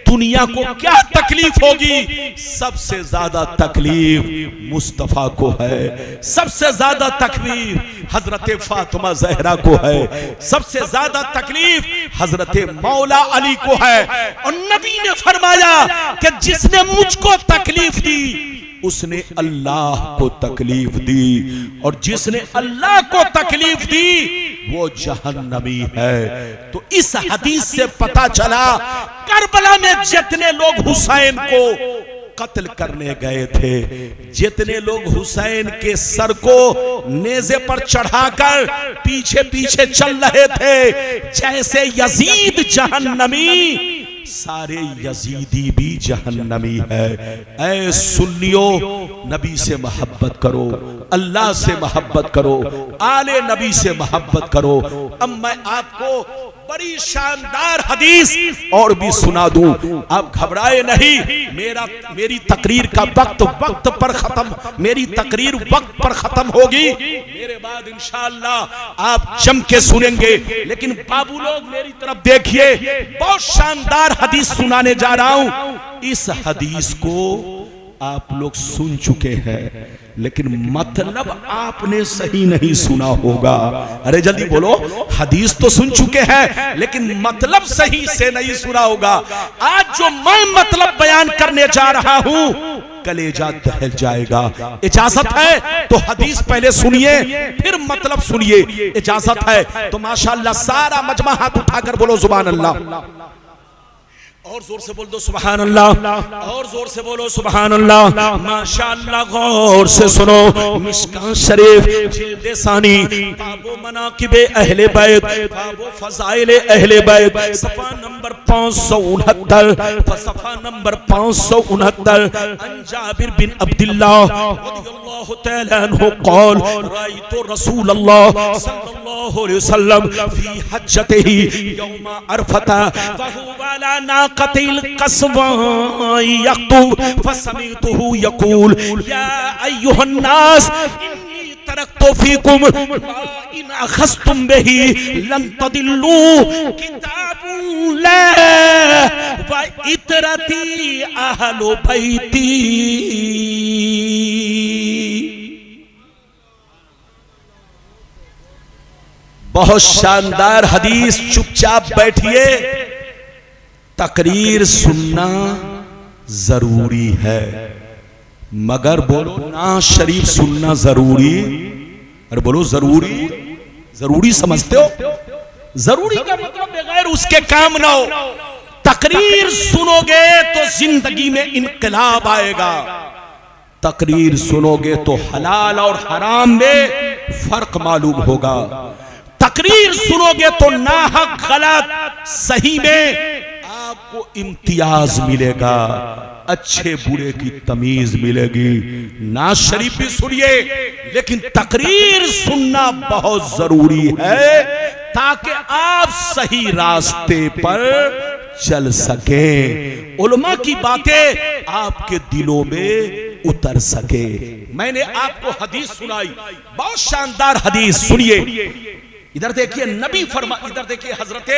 दुनिया को क्या तकलीफ होगी? सबसे ज्यादा तकलीफ मुस्तफा को है, सबसे ज्यादा तकलीफ हजरत फातिमा ज़हरा को है, सबसे ज्यादा तकलीफ हजरत मौला अली को है। और नबी ने फरमाया कि जिसने मुझको तकलीफ दी उसने अल्लाह को तकलीफ दी, और जिसने अल्लाह को तकलीफ दी वो जहन्नमी है। तो इस हदीस से पता चला, करबला में जितने लोग हुसैन को कत्ल करने गए थे, जितने लोग हुसैन के सर को नेज़े पर चढ़ाकर पीछे पीछे चल रहे थे, जैसे यजीद जहन्नमी, सारे यजीदी भी जहन्नमी है। ऐ सुन्नियों, नबी से मोहब्बत करो, अल्लाह से मोहब्बत करो, आले नबी से मोहब्बत करो। अब मैं आपको बड़ी शानदार हदीस और भी सुना दूं, आप घबराए नहीं। मेरी तकरीर का वक्त पर खत्म, मेरी तकरीर वक्त पर खत्म होगी, मेरे बाद इंशाअल्लाह आप जम के सुनेंगे। लेकिन बाबू लोग मेरी तरफ देखिए, बहुत शानदार हदीस सुनाने जा रहा हूं। इस हदीस को आप लोग सुन चुके हैं, लेकिन मतलब आपने सही नहीं सुना होगा। अरे जल्दी बोलो, हदीस तो सुन चुके हैं लेकिन मतलब सही से नहीं सुना होगा। आज जो मैं मतलब बयान करने जा रहा हूं, कलेजा दहल जाएगा। इजाजत है तो हदीस पहले सुनिए, फिर मतलब सुनिए। इजाजत है तो माशाअल्लाह सारा मजमा हाथ उठाकर बोलो सुभान अल्लाह। और जोर से बोल दो सुभान अल्लाह, और जोर से बोलो सुभान अल्लाह। माशाअल्लाह, गौर से सुनो। मिशकात शरीफ जिल्द सानी, बाबो मनाकिबे अहले बैत, बाबो फज़ाइल अहले बैत, सफ़ा नंबर 569, सफ़ा नंबर 569। अन जाबिर बिन अब्दुल्लाह रज़ियल्लाहु तआला अन्हु क़ाल रायतु रसूलल्लाह सल्लल्लाहु अलैहि वसल्लम फी हज्जतिही यौम अरफा व हुवा अला नाक़तिल क़स्वा यक्तुब फसमिअतुहु यक़ूल या अय्युहन नास इन्नी तरक्तु फीकुम मा इन अख़ज़्तुम बिही लन तदिल्लू किताबुल्लाह व इतरती अहलु बैती। बहुत शानदार हदीस। चुपचाप बैठिए, तकरीर सुनना जरूरी है, मगर बोलो ना शरीफ सुनना जरूरी। अरे बोलो जरूरी, जरूरी समझते हो? जरूरी का मतलब बगैर उसके काम ना हो। तकरीर सुनोगे तो जिंदगी में इनकलाब आएगा। तकरीर सुनोगे तो हलाल और हराम में फर्क मालूम होगा। तकरीर सुनोगे तो नाहक गलत सही में आपको इम्तियाज मिलेगा, अच्छे बुरे की तमीज मिलेगी। ना शरीफ भी सुनिए, लेकिन तकरीर सुनना बहुत जरूरी है ताकि आप सही रास्ते पर चल सके, उलमा की बातें आपके दिलों में उतर सके। मैंने आपको हदीस सुनाई, बहुत शानदार हदीस, सुनिए। इधर देखिए नबी फरमा, इधर देखिए हजरते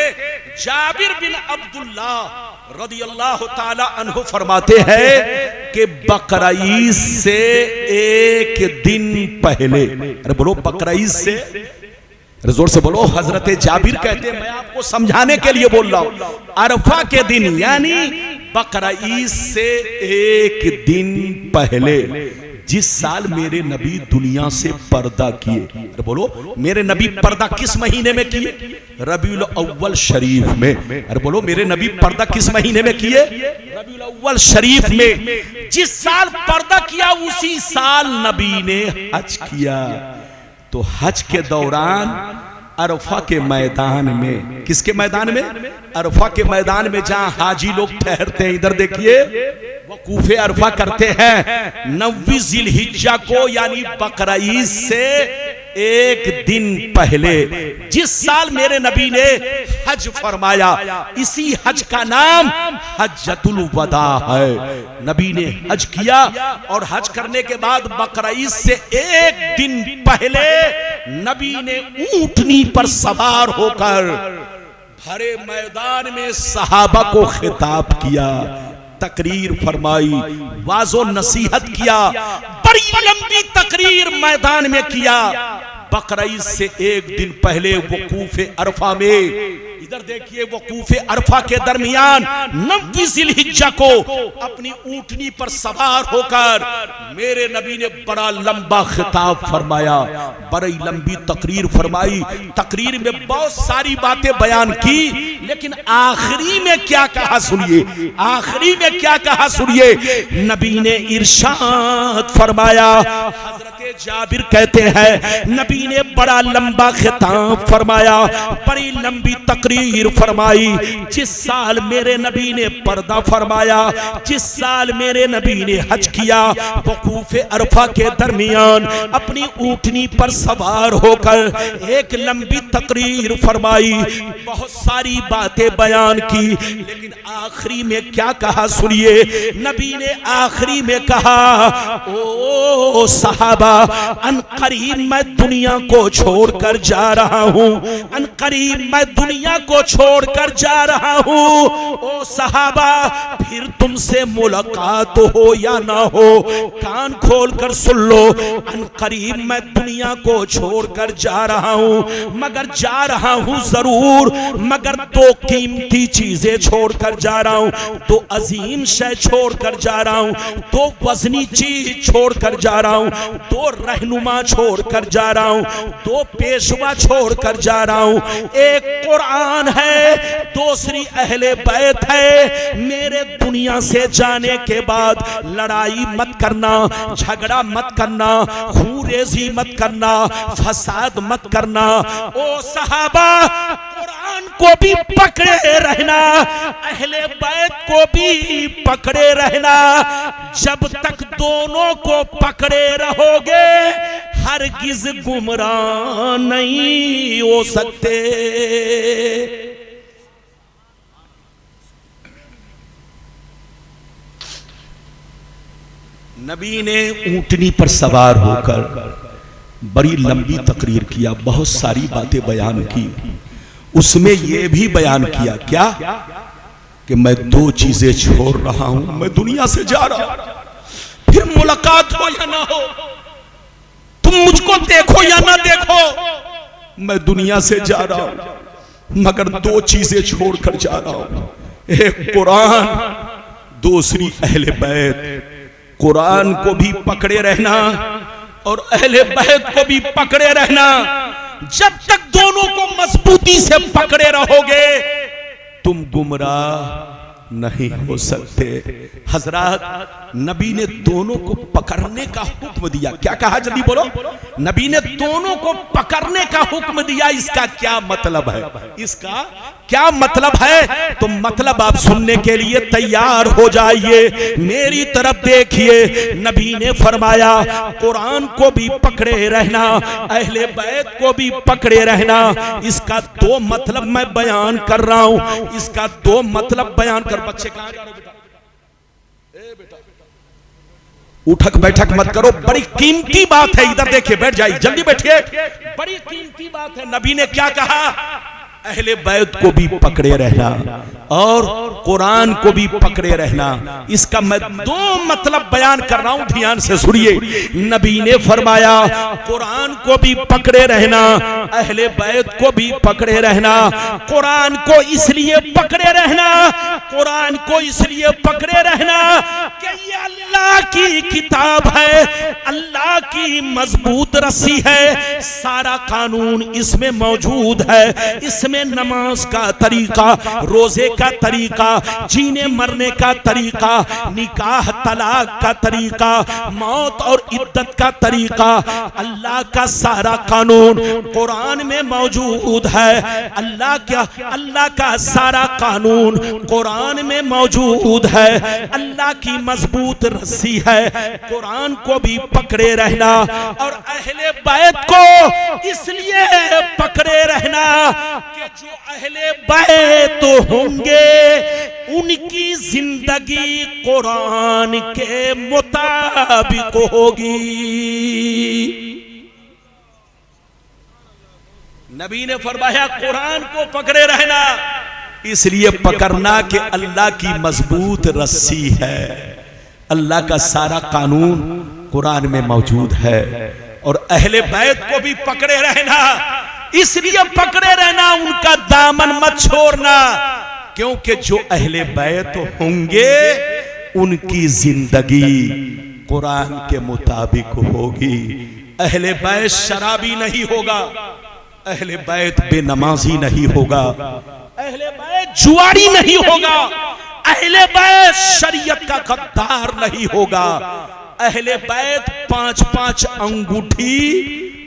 जाबिर बिन अब्दुल्लाह रदियल्लाहु ताला अन्हु फरमाते हैं कि बकरीद से एक दिन पहले, अरे बोलो बकरीद से, जोर से बोलो। हजरत जाबिर कहते हैं, मैं आपको समझाने के लिए बोल रहा हूं, अरफा के दिन यानी बकरीद से एक दिन पहले जिस साल मेरे नबी दुनिया से पर्दा किए। अरे बोलो मेरे नबी पर्दा किस महीने में किए? रबीउल अव्वल शरीफ में। अरे बोलो मेरे नबी पर्दा किस महीने में किए? रबीउल अव्वल शरीफ में। जिस साल पर्दा किया उसी साल नबी ने हज किया। तो हज के दौरान अरफा के मैदान में, किसके मैदान में? अरफा के मैदान में, जहां हाजी लोग ठहरते हैं। इधर देखिए वकूफे अरफा करते हैं 9 जिलहिज्जा को, यानी बकरीद से एक दिन पहले जिस साल मेरे नबी ने हज फरमाया, इसी हज का नाम हज्जतुल वदा है। नबी ने हज किया और हज करने के बाद बकरीद से एक दिन पहले नबी ने ऊंटनी पर सवार होकर भरे मैदान में सहाबा को खिताब किया, तकरीर फरमाई, वाजो नसीहत किया, बड़ी लंबी तकरीर मैदान में किया। बकरीद से एक दिन पहले वकूफे अरफा में, इधर देखिए वकूफे अरफा के दरमियान 9 जिलहिज्जा को अपनी ऊंटनी पर सवार होकर मेरे नबी ने बड़ा लंबा खिताब फरमाया, बड़ी लंबी तकरीर फरमाई। तकरीर में बहुत सारी बातें बयान की, लेकिन आखिरी में क्या कहा सुनिए, आखिरी में क्या कहा सुनिए। नबी ने इरशाद फरमाया, हजरत जाबिर कहते हैं नबी ने बड़ा लंबा खिताब फरमाया, बड़ी लंबी तकरीर फरमाई। जिस साल मेरे नबी ने पर्दा फरमाया, जिस साल मेरे नबी ने हज किया, वकूफे अरफा के दरमियान अपनी ऊंटनी पर सवार होकर एक लंबी तकरीर फरमाई, बहुत सारी बातें बयान की, लेकिन आखिरी में क्या कहा सुनिए। नबी ने आखिरी में कहा, ओ सहाबा, अनकरीब मैं दुनिया को छोड़कर जा रहा हूँ, अनकरीब मैं दुनिया को छोड़कर जा रहा हूँ। ओ सहाबा, फिर तुमसे मुलाकात हो या ना हो, कान खोलकर सुन लो। अनकरीब मैं दुनिया को छोड़कर जा रहा हूँ, मगर जा रहा हूँ जरूर, मगर 2 कीमती चीजें छोड़कर जा रहा हूँ, 2 अजीम शय छोड़कर जा रहा हूँ, 2 वजनी चीज छोड़कर जा रहा हूँ, 2 रहनुमा छोड़कर जा रहा हूं, दो पेशवा छोड़कर जा रहा हूं। एक कुरान है, दूसरी अहले बैत है। मेरे दुनिया से जाने के बाद लड़ाई मत करना, झगड़ा मत करना, खूरेजी मत करना, फसाद मत करना। ओ सहाबा, कुरान को भी पकड़े रहना, अहले बैत को भी पकड़े रहना। जब तक दोनों को पकड़े रहोगे हरगिज गुमराह नहीं हो सकते। नबी ने ऊंटनी पर सवार होकर बड़ी लंबी तकरीर किया, बहुत सारी बातें बयान की। उसमें यह भी बयान किया क्या कि मैं दो चीजें छोड़ रहा हूं, मैं दुनिया से जा रहा हूं, फिर मुलाकात हो या ना हो, तुम मुझको देखो या ना देखो, मैं दुनिया से जा रहा हूं, मगर दो चीजें छोड़कर जा रहा हूं। एक कुरान, दूसरी अहले बैत। कुरान को भी पकड़े रहना और अहले बैत को भी पकड़े रहना। जब तक दोनों को मजबूती से पकड़े रहोगे तुम गुमराह नहीं हो सकते। हजरत, नबी ने दोनों को पकड़ने का हुक्म दिया। क्या कहा, जल्दी बोलो। नबी ने दोनों को पकड़ने का हुक्म दिया। इसका क्या मतलब है? इसका क्या मतलब है? तो मतलब आप सुनने के लिए तैयार हो जाइए, मेरी तरफ देखिए। नबी ने फरमाया कुरान को भी पकड़े रहना, अहले बैत को भी पकड़े रहना। इसका दो मतलब मैं बयान कर रहा हूं, इसका दो मतलब बयान कर। बच्चे कहां जा रहे हो? बेटा, ए बेटा, उठक बैठक मत करो, बड़ी कीमती बात है। इधर देखिए, बैठ जाइए, जल्दी बैठिए, बड़ी कीमती बात है। नबी ने क्या कहा? अहले बैत को भी पकड़े रहना और कुरान को भी पकड़े रहना। इसका मैं दो मतलब बयान कर रहा हूं, ध्यान से सुनिए। नबी ने फरमाया कुरान को भी पकड़े रहना, अहले बैत को भी पकड़े रहना। कुरान को इसलिए पकड़े रहना, कुरान को इसलिए पकड़े रहना कि ये अल्लाह की किताब है, अल्लाह की मजबूत रस्सी है। सारा कानून इसमें मौजूद है। इसमें नमाज का तरीका, रोजे का तरीका, जीने मरने का तरीका, निकाह तलाक का तरीका, मौत और इद्दत का तरीका, अल्लाह का सारा कानून कुरान में मौजूद है। अल्लाह का सारा कानून कुरान में मौजूद है। अल्लाह की मजबूत रस्सी है। कुरान को भी पकड़े रहना और अहले बैत को इसलिए पकड़े रहना कि जो अहले बैत होंगे उनकी जिंदगी कुरान के मुताबिक होगी। नबी ने फरमाया कुरान को पकड़े रहना, इसलिए पकड़ना कि अल्लाह की मजबूत रस्सी है। अल्लाह का सारा कानून कुरान में मौजूद है। और अहले बैत को भी पकड़े रहना, इसलिए पकड़े रहना, उनका दामन मत छोड़ना, क्योंकि जो अहले बैत होंगे उनकी जिंदगी कुरान के मुताबिक होगी। अहले बैत शराबी नहीं होगा, अहले बैत बेनमाजी नहीं होगा, अहले बैत जुआरी नहीं होगा, अहले बैत शरीयत का गद्दार नहीं होगा। अहले बैत 5-5 अंगूठी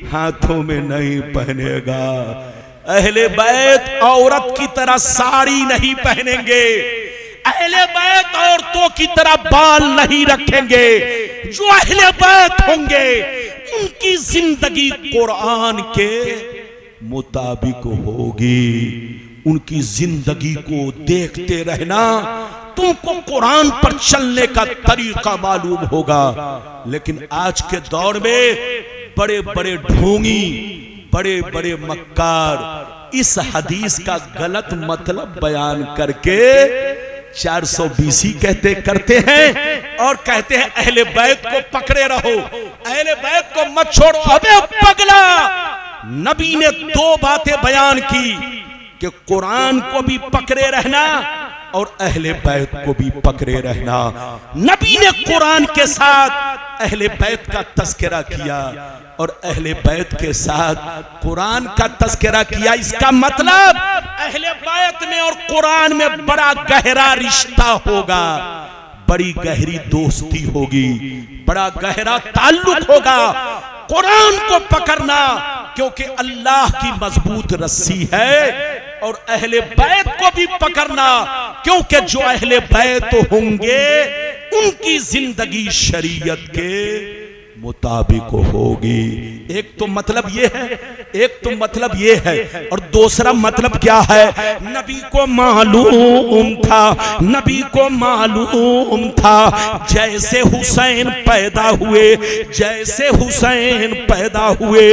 हाथों में नहीं पहनेगा। अहले बैत औरत की तरह साड़ी नहीं पहनेंगे। अहले बैत औरतों की तरह बाल नहीं रखेंगे। जो अहले बैत होंगे उनकी जिंदगी कुरान के मुताबिक होगी। उनकी जिंदगी को देखते रहना, तुमको कुरान पर चलने का तरीका मालूम होगा। लेकिन आज के दौर में बड़े बड़े ढोंगी, बड़े बड़े मक्कार इस हदीस का गलत मतलब बयान करके 420 कहते करते हैं और कहते हैं अहले बैत को पकड़े रहो, अहले बैत को मत छोड़ो। अबे पगला, नबी ने दो बातें बयान की कि कुरान को भी पकड़े रहना, और अहले बैत को भी पकड़े रहना। नबी ने कुरान के साथ अहले बैत का तस्करा किया और अहले बैत के साथ कुरान का तस्करा किया। इसका मतलब अहले बैत में और कुरान में बड़ा गहरा रिश्ता होगा, बड़ी गहरी दोस्ती होगी, बड़ा गहरा ताल्लुक होगा। कुरान को पकड़ना क्योंकि अल्लाह की मजबूत रस्सी है, और अहले बैत को भी पकड़ना क्योंकि जो अहले बैत होंगे उनकी जिंदगी शरीयत के मुताबिक होगी। एक तो मतलब ये है, एक तो मतलब ये है, और दूसरा मतलब क्या है? नबी को मालूम था, नबी को मालूम था जैसे हुसैन पैदा हुए, जैसे हुसैन पैदा हुए,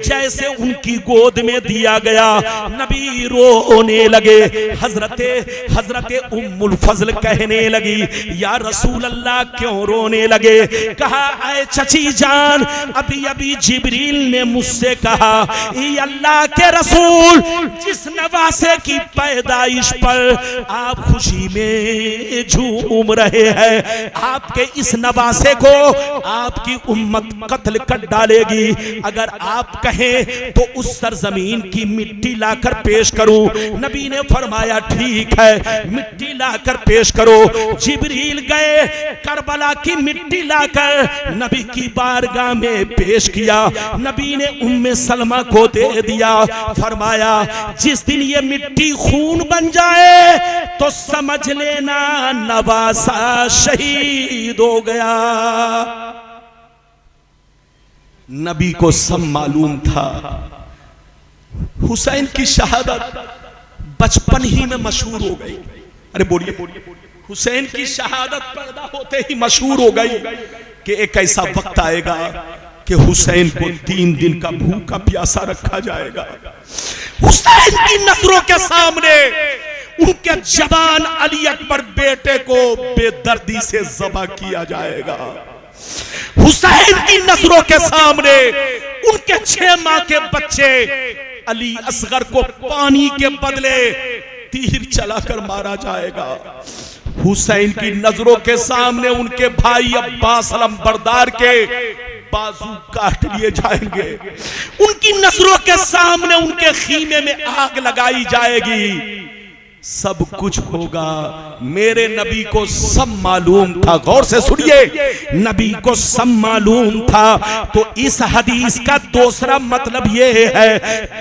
जैसे उनकी गोद में दिया गया, नबी रोने लगे। हजरते उम्मुल फजल कहने लगी, या रसूल अल्लाह क्यों रोने लगे? कहा, ऐ चची जान, अभी अभी जिब्रील ने मुझसे कहा, ये अल्लाह के रसूल, जिस नवासे की पैदाइश पर आप खुशी में झूम रहे हैं, आपके इस नवासे को आपकी उम्मत कत्ल कर डालेगी। अगर आप कहें तो उस सरजमीन की मिट्टी लाकर पेश करूं। नबी ने फरमाया, ठीक है, मिट्टी लाकर पेश करो। जिब्रील गए, करबला की मिट्टी लाकर नबी की बारगाह में पेश किया। नबी ने उम्मे सलमा को दे दिया। फरमाया, जिस दिन ये मिट्टी खून बन जाए तो समझ लेना नवासा शहीद हो गया। नबी को सब मालूम था। हुसैन की शहादत बचपन ही में मशहूर हो गई। अरे बोलिए, हुसैन की शहादत पैदा होते ही मशहूर हो गई कि एक ऐसा वक्त आएगा कि हुसैन को 3 दिन का भूखा प्यासा रखा जाएगा। हुसैन की नजरों के सामने उनके जवान अली अकबर बेटे को बेदर्दी से ज़बह किया जाएगा। हुसैन की नजरों के सामने उनके 6 माह के बच्चे अली असगर को पानी के बदले तीर चलाकर मारा जाएगा। हुसैन की नजरों के सामने उनके भाई अब्बास अलमबरदार के बाजू काट लिए जाएंगे। उनकी नजरों के सामने उनके खीमे में आग लगाई जाएगी। सब कुछ होगा। मेरे नबी को सब मालूम था। गौर से सुनिए, नबी को सब मालूम था। तो इस हदीस का दूसरा मतलब ये है,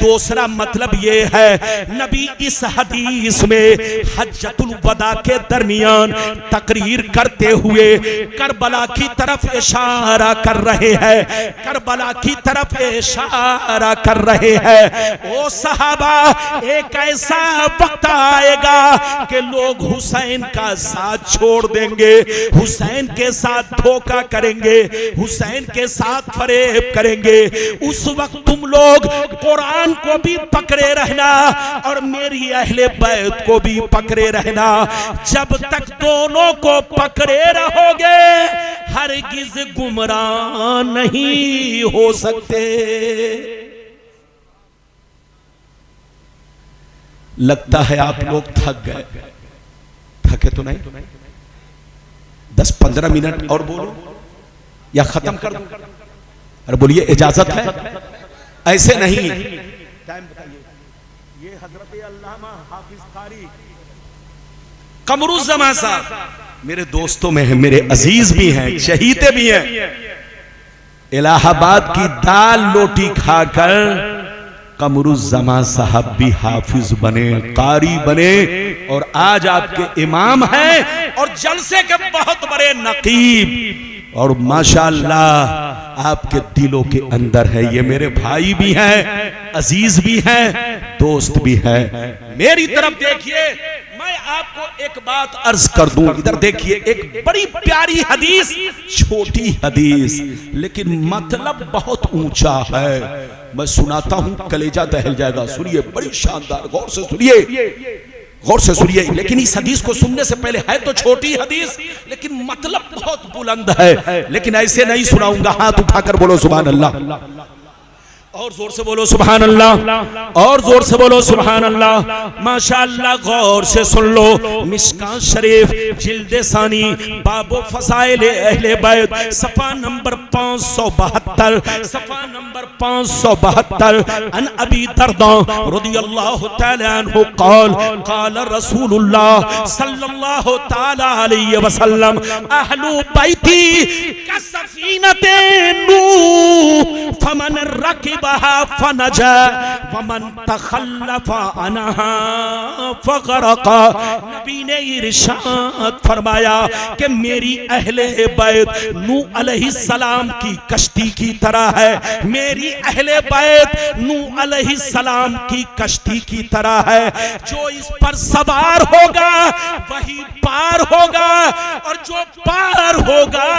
दूसरा मतलब ये है, नबी इस हदीस में हज्जतुल वदा के दरमियान तकरीर करते हुए करबला की तरफ इशारा कर रहे हैं, करबला की तरफ इशारा कर रहे हैं। ओ सहाबा, एक ऐसा वक्त आए कि लोग हुसैन का साथ छोड़ देंगे, हुसैन के साथ धोखा करेंगे, हुसैन के साथ फरेब करेंगे। उस वक्त तुम लोग कुरान को भी पकड़े रहना और मेरी अहले बैत को भी पकड़े रहना। जब तक दोनों को पकड़े रहोगे हरगिज गुमराह नहीं हो सकते। लगता है आप लोग थक गए। थके तो नहीं? 10-15 मिनट और बोलो या खत्म कर दूं? अरे बोलिए, इजाजत है? ऐसे नहीं। टाइम बताइए। ये हजरत अल्लामा हाफिज कारी कमरुज़्ज़मान साहब मेरे दोस्तों में है, मेरे अजीज भी हैं, शहीदे भी हैं। इलाहाबाद की दाल रोटी खाकर कमरुज़्ज़मान साहब भी हाफिज बने, कारी बने, और आज आपके इमाम हैं और जलसे के बहुत बड़े नकीब, और माशाअल्लाह आपके दिलों के अंदर है। ये मेरे भाई भी हैं, अजीज भी हैं, दोस्त भी हैं। मेरी तरफ देखिए, मैं आपको एक बात अर्ज कर दूं। इधर देखिए, एक बड़ी प्यारी हदीस, छोटी हदीस लेकिन मतलब बहुत ऊंचा है। मैं सुनाता हूं, कलेजा दहल जाएगा। सुनिए, बड़ी शानदार, गौर से सुनिए, गौर से सुनिए। लेकिन इस हदीस को सुनने से पहले, है तो छोटी हदीस लेकिन मतलब बहुत बुलंद है। लेकिन ऐसे नहीं सुनाऊंगा, हाथ उठाकर बोलो सुभान अल्लाह। और जोर से बोलो सुभान अल्लाह, और जोर से बोलो सुभान अल्लाह। माशाअल्लाह, गौर से सुन लो। मिशकात शरीफ जिल्दे सानी बाबो फसाइल अहले बैत सफा नंबर 572, सफा नंबर 572। अन अबी दरदा रदियल्लाहु तआला अन्हु क़ाल क़ाल रसूलुल्लाह सल्लल्लाहु तआला अलैहि वसल्लम अहलु बैती कसफीनते नूह फमन रकिबहा फनजा वमन तखल्लफा अनहा फगरका। नबी ने इरशाद फरमाया कि मेरी अहले बैत नूह अलैहिस्सलाम की कश्ती की तरह है, मेरी अहले बैत नूह अलैहिस्सलाम की कश्ती की तरह है। जो इस पर सवार होगा वही पार होगा, और जो पार होगा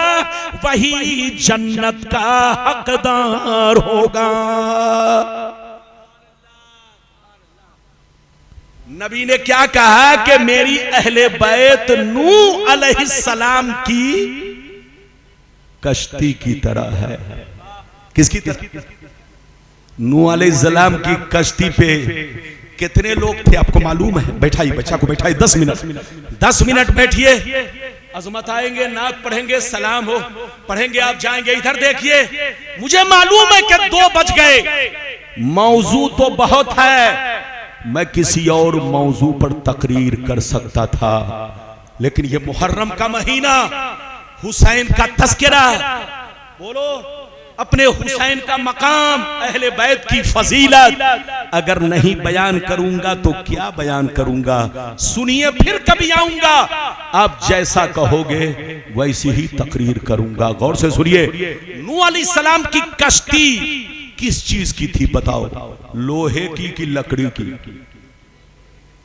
वही जन्नत का हकदार होगा। नबी ने क्या कहा कि मेरी अहले बैत नूह अलैहिस्सलाम की कश्ती की तरह है। किसकी तरह? नूह अलैहिस्सलाम की कश्ती पे कितने लोग थे आपको मालूम है? बैठाइए बच्चा को, बैठाइए 10 मिनट, 10 मिनट बैठिए। अजमत आएंगे, नात पढ़ेंगे, सलाम हो पढ़ेंगे, आप जाएंगे। इधर देखिए, मुझे मालूम है कि 2 बज गए। मौजू तो बहुत है, मैं किसी और मौजू पर तकरीर कर सकता था, लेकिन ये मुहर्रम का महीना, हुसैन का तस्करा, बोलो अपने हुसैन का मकाम, अहले बैत की फजीलत अगर नहीं बयान करूंगा तो क्या बयान करूंगा? सुनिए, फिर कभी आऊंगा, आप जैसा कहोगे वैसी ही तकरीर करूंगा। गौर से सुनिए। नूह अलैहिस्सलाम की कश्ती किस चीज की थी बताओ? लोहे की कि लकड़ी की?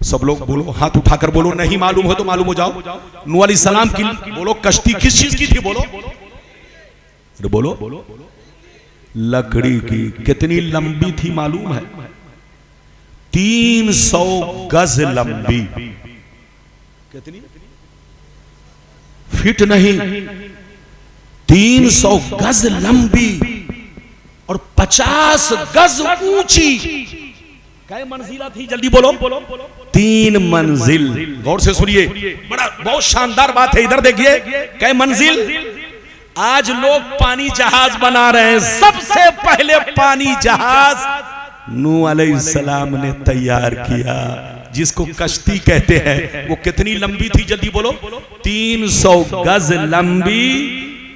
सब लोग बोलो, हाथ उठाकर बोलो, नहीं मालूम हो तो मालूम हो जाओ। नूह अलैहिस्सलाम की बोलो कश्ती किस चीज की थी? बोलो बोलो। लकड़ी की। कितनी लंबी थी मालूम है? 300 गज लंबी। कितनी? फिट नहीं, 300 गज लंबी और 50 गज ऊंची। कै मंजिला थी? जल्दी बोलो। 3 मंजिल। गौर से सुनिए, बड़ा बहुत शानदार बात है। इधर देखिए, कै मंजिल? आज लोग पानी जहाज बना रहे हैं, सबसे पहले पानी जहाज नूह अलैहिस्सलाम ने तैयार किया, जिसको कश्ती कहते हैं। वो कितनी लंबी थी? जल्दी बोलो। 300 गज लंबी,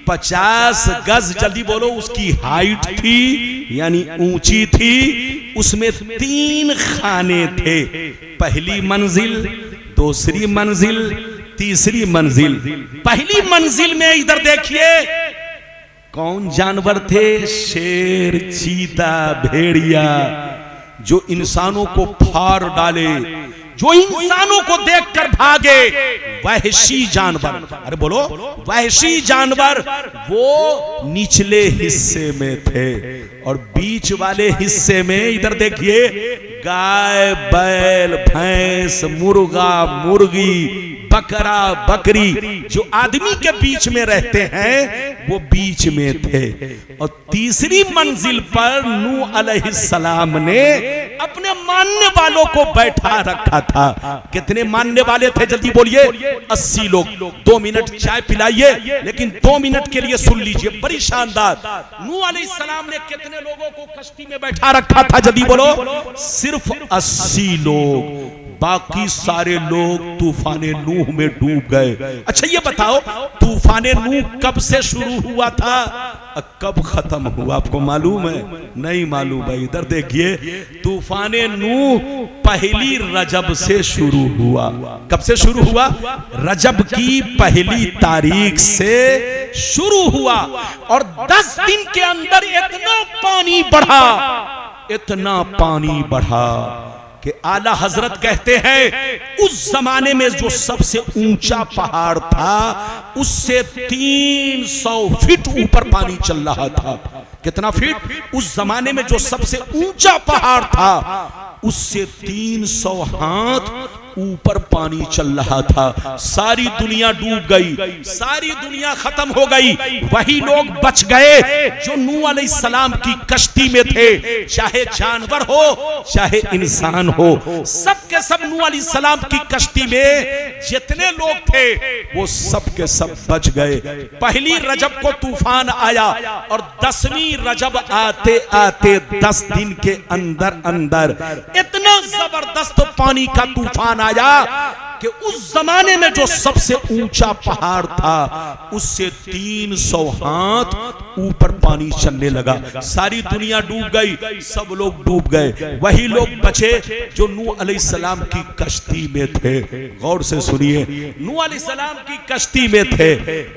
50 गज, जल्दी बोलो, उसकी हाइट थी, यानी ऊंची थी। उसमें 3 खाने थे, पहली मंजिल, दूसरी मंजिल, तीसरी मंजिल। पहली मंजिल में इधर देखिए कौन जानवर थे? शेर, चीता, भेड़िया, जो इंसानों को फाड़ डाले, जो इंसानों को देखकर भागे, वहशी जानवर। अरे बोलो, वहशी जानवर वो निचले हिस्से में थे, और बीच वाले हिस्से में इधर देखिए गाय, बैल, भैंस, मुर्गा, मुर्गी, बकरा, बकरी, जो आदमी के बीच में रहते हैं वो बीच में थे। और तीसरी मंजिल पर नूह अलैहिस्सलाम ने अपने मानने वालों को बैठा रखा था। कितने मानने वाले थे? जल्दी बोलिए। 80 लोग। 2 मिनट चाय पिलाइए, लेकिन 2 मिनट के लिए सुन लीजिए, बड़ी शानदार। नूह अलैहिस्सलाम ने कितने लोगों को कश्ती में बैठा रखा था? जल्दी बोलो। सिर्फ 80 लोग, बाकी सारे लोग तूफाने नूह में डूब गए। अच्छा ये बताओ, तूफाने नूह कब से शुरू हुआ था, कब खत्म हुआ? आपको मालूम है? नहीं मालूम है। इधर देखिए, तूफाने नूह पहली रजब से शुरू हुआ। कब से शुरू हुआ? रजब की पहली तारीख से शुरू हुआ, और 10 दिन के अंदर इतना पानी बढ़ा, इतना पानी बढ़ा कि आला हजरत कहते हैं उस जमाने में जो सबसे ऊंचा पहाड़ था उससे 300 फीट ऊपर पानी चल रहा था। कितना फीट? उस जमाने में जो सबसे ऊंचा पहाड़ था उससे 300 हाथ ऊपर पानी चल रहा था, सारी दुनिया डूब गई, सारी दुनिया खत्म हो गई। वही लोग बच गए जो नूह अलैहिस्सलाम की कश्ती में थे, चाहे जानवर हो चाहे इंसान हो, सब के सब नूह अलैहिस्सलाम की कश्ती में जितने लोग थे वो सब के सब बच गए। पहली रजब को तूफान आया और 10वीं रजब आते आते 10 दिन के अंदर अंदर इतना जबरदस्त पानी का तूफान आया कि उस जमाने में जो सबसे ऊंचा पहाड़ था उससे 300 हाथ ऊपर पानी चलने लगा। सारी दुनिया डूब गई, सब लोग डूब गए, वही लोग बचे जो नूह अलैहिस्सलाम की कश्ती में थे। गौर से सुनिए, नूह अलैहिस्सलाम की कश्ती में थे।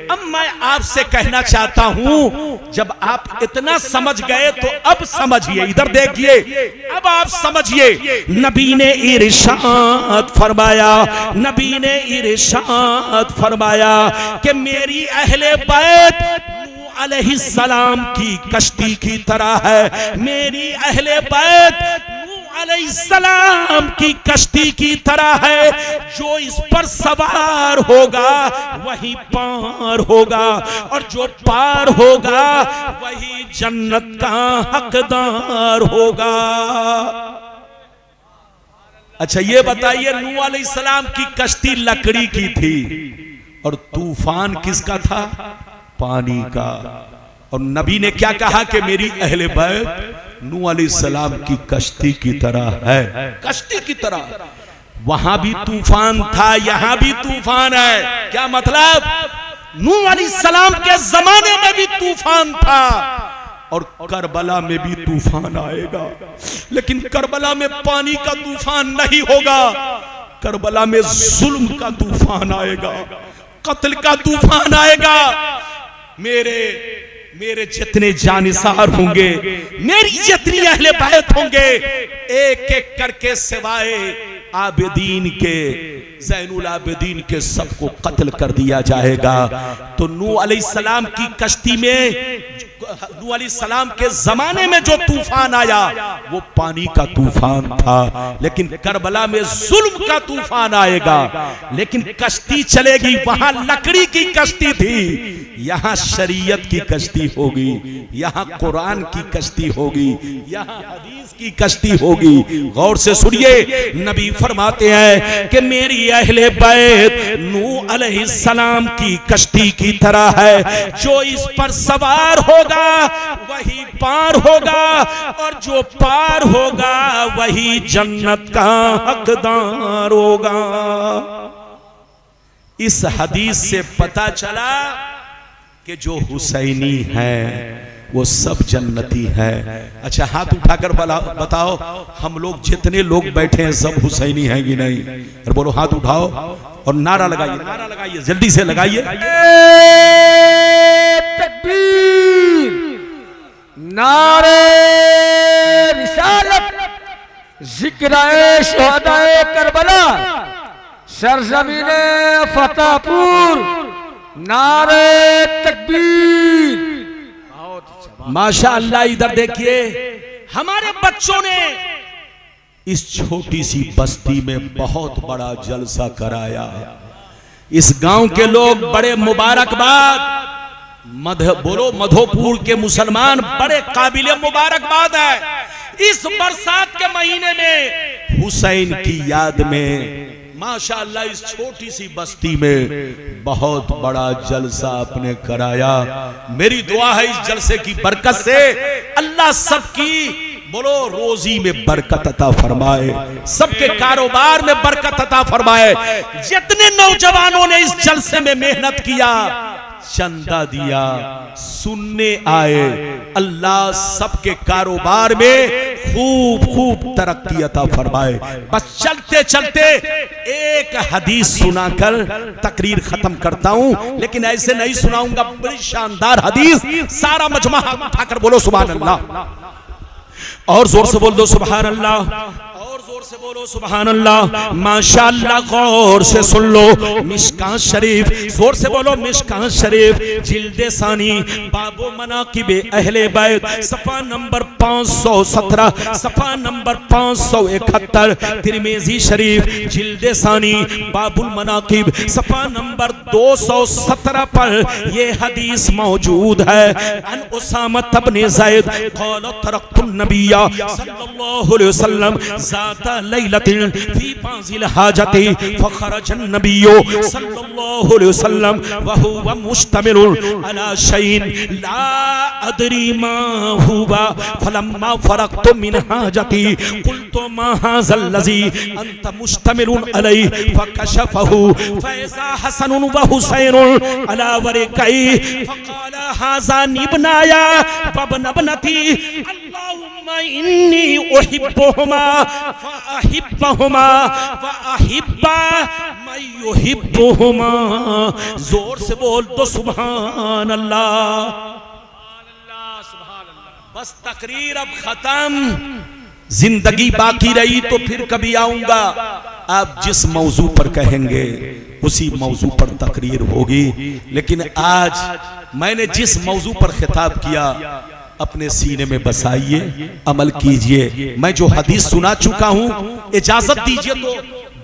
अब मैं आपसे कहना चाहता हूं, जब आप इतना समझ गए तो अब समझिए, इधर देखिए, अब आप समझिए। नबी ने इरशाद फरमाया, नबी ने इरशाद फरमाया कि मेरी अहले बैत नूह अलैहिस्सलाम की कश्ती की तरह है, मेरी अहले बैत नूह अलैहिस्सलाम की कश्ती की तरह है। जो इस पर सवार होगा वही पार होगा, और जो पार होगा वही जन्नत का हकदार होगा। अच्छा ये बताइए, नूह अलैहिस्सलाम की कश्ती लकड़ी की थी और तूफान किसका था? पानी का। और नबी ने क्या कहा कि मेरी अहले बैत नूह अलैहिस्सलाम की कश्ती की तरह है, कश्ती की तरह। वहां भी तूफान था, यहां भी तूफान है। क्या मतलब? नूह अलैहिस्सलाम के जमाने में भी तूफान था और करबला में भी तूफान आएगा, लेकिन करबला में पानी का तूफान नहीं होगा, करबला में जुल्म का तूफान आएगा, कत्ल का तूफान आएगा। मेरे जितने जानिसार होंगे, मेरी जितनी अहले बैत होंगे, एक एक करके सिवाय आबिदीन के, ज़ैनुल आबिदीन के सबको कत्ल कर दिया जाएगा। तो नूह अलैहिस्सलाम की कश्ती में, नूह अलैहिस्सलाम के जमाने में जो तूफान आया वो पानी का तूफान था, लेकिन करबला में जुल्म का तूफान आएगा। लेकिन कश्ती चलेगी, वहां लकड़ी की कश्ती थी, यहां शरीयत की कश्ती होगी, यहां कुरान की कश्ती होगी, यहां हदीस की कश्ती होगी। गौर से सुनिए, नबी फरमाते हैं कि मेरी अहले बैत नूह अलैहिस्सलाम की कश्ती की तरह है, जो इस पर सवार होगा वही पार होगा, और जो पार होगा वही जन्नत का हकदार होगा। इस हदीस से पता चला कि जो हुसैनी है वो सब जन्नती है। अच्छा हाथ उठाकर बताओ, हम लोग जितने लोग बैठे हैं सब हुसैनी हैं कि नहीं? और बोलो हाथ उठाओ और नारा लगाइए, नारा लगाइए, जल्दी से लगाइए। तकबीर, नारे रिसालत, जिक्र शोहदाए करबला, सरजमीने फतेहपुर, नारे तकबीर। माशाअल्लाह, इधर देखिए, हमारे बच्चों ने इस छोटी सी बस्ती में बहुत बड़ा जलसा कराया। इस गांव के लोग बड़े मुबारकबाद, बोलो मधोपुर के मुसलमान बड़े काबिले मुबारकबाद है। इस बरसात के महीने में हुसैन की याद में माशाअल्लाह इस छोटी सी बस्ती में बहुत बड़ा जलसा आपने कराया। मेरी दुआ है इस जलसे की बरकत से अल्लाह सबकी, बोलो, रोजी में बरकत अता फरमाए, सबके कारोबार में बरकत अता फरमाए। जितने नौजवानों ने इस जलसे में मेहनत किया, चंदा दिया, सुनने आए, अल्लाह सबके कारोबार में खूब खूब तरक्की अता फरमाए। बस चलते चलते एक हदीस सुनाकर तकरीर खत्म करता हूं, लेकिन ऐसे नहीं सुनाऊंगा, बड़ी शानदार हदीस। सारा मजमा उठाकर बोलो सुभान अल्लाह, और जोर से बोल दो सुभान अल्लाह, और जोर से बोलो सुभान अल्लाह, माशाअल्लाह। गौर से सुन लो, मिशकात शरीफ, जोर से बोलो मिशकात शरीफ, जिल्दे सानी, बाबो मनाकिबे अहले बैत, सफा नंबर 517, सफा नंबर 571, तिरमिजी शरीफ, जिल्दे सानी, बाबुल मनाकिब, सफा नंबर 217 पर ये हदीस मौजूद है। अन उसामा इब्न ज़ैद क़ाल तरक्तुन नबिय्या सल्लल्लाहु अलैहि वसल्लम ज़ाता लैलतिन फी बाज़िल हाजति फखरजन नबिय्यु सल्लल्लाहु अलैहि वसल्लम व हुवा मुश्तमिलुन अला शैइन ला अदरी मा हुवा फलम्मा फरक्तु मिन हाजति क़ुल्तु मा हाज़ल लज़ी अंत मुश्तमिलुन अलैहि फकशफहु फैज़ा हसनुन व हुसैनुन अला वरिकै फक़ाल हाज़ान इब्नाया वब्न इब्नती अल्लाहुम्मा इन्नी उहिब्बुहुमा फअहिब्बहुमा वअहिब्बा मैं युहिब्बुहुमा। जोर से बोल दो सुभान अल्लाह। बस तकरीर अब खत्म, जिंदगी बाकी रही तो फिर कभी आऊंगा। आप जिस मौजू पर कहेंगे उसी मौजू पर तकरीर होगी, लेकिन आज मैंने जिस मौजू पर खिताब किया अपने सीने में बसाइए, अमल कीजिए। मैं जो हदीस सुना चुका हूं, इजाजत दीजिए तो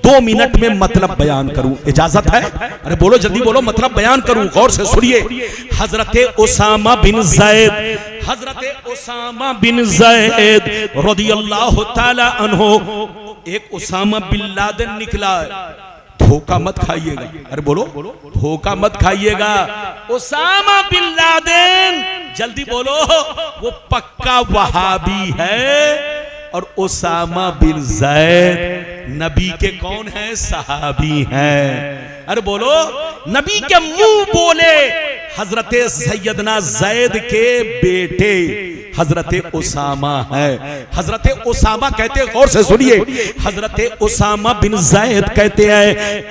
2 मिनट में मतलब बयान करूं, इजाजत है? अरे बोलो जल्दी बोलो, मतलब बयान करूं। गौर से सुनिए। हजरते उसामा बिन ज़ैद, हजरते उसामा बिन ज़ैद रदियल्लाहु ताला अन्हु, एक उसामा बिन लादेन निकला। धोखा मत खाइएगा, अरे बोलो धोखा मत खाइएगा। उसामा बिन लादेन, जल्दी बोलो, वो पक्का वहाबी है। और उसामा बिन ज़ैद नबी के कौन है? सहाबी हैं। अरे बोलो, नबी के मुंह बोले हजरते सैयदना ज़ैद के बेटे हजरते उसामा है। हजरते उसामा कहते, गौर से सुनिए, हजरते उसामा बिन ज़ैद कहते हैं,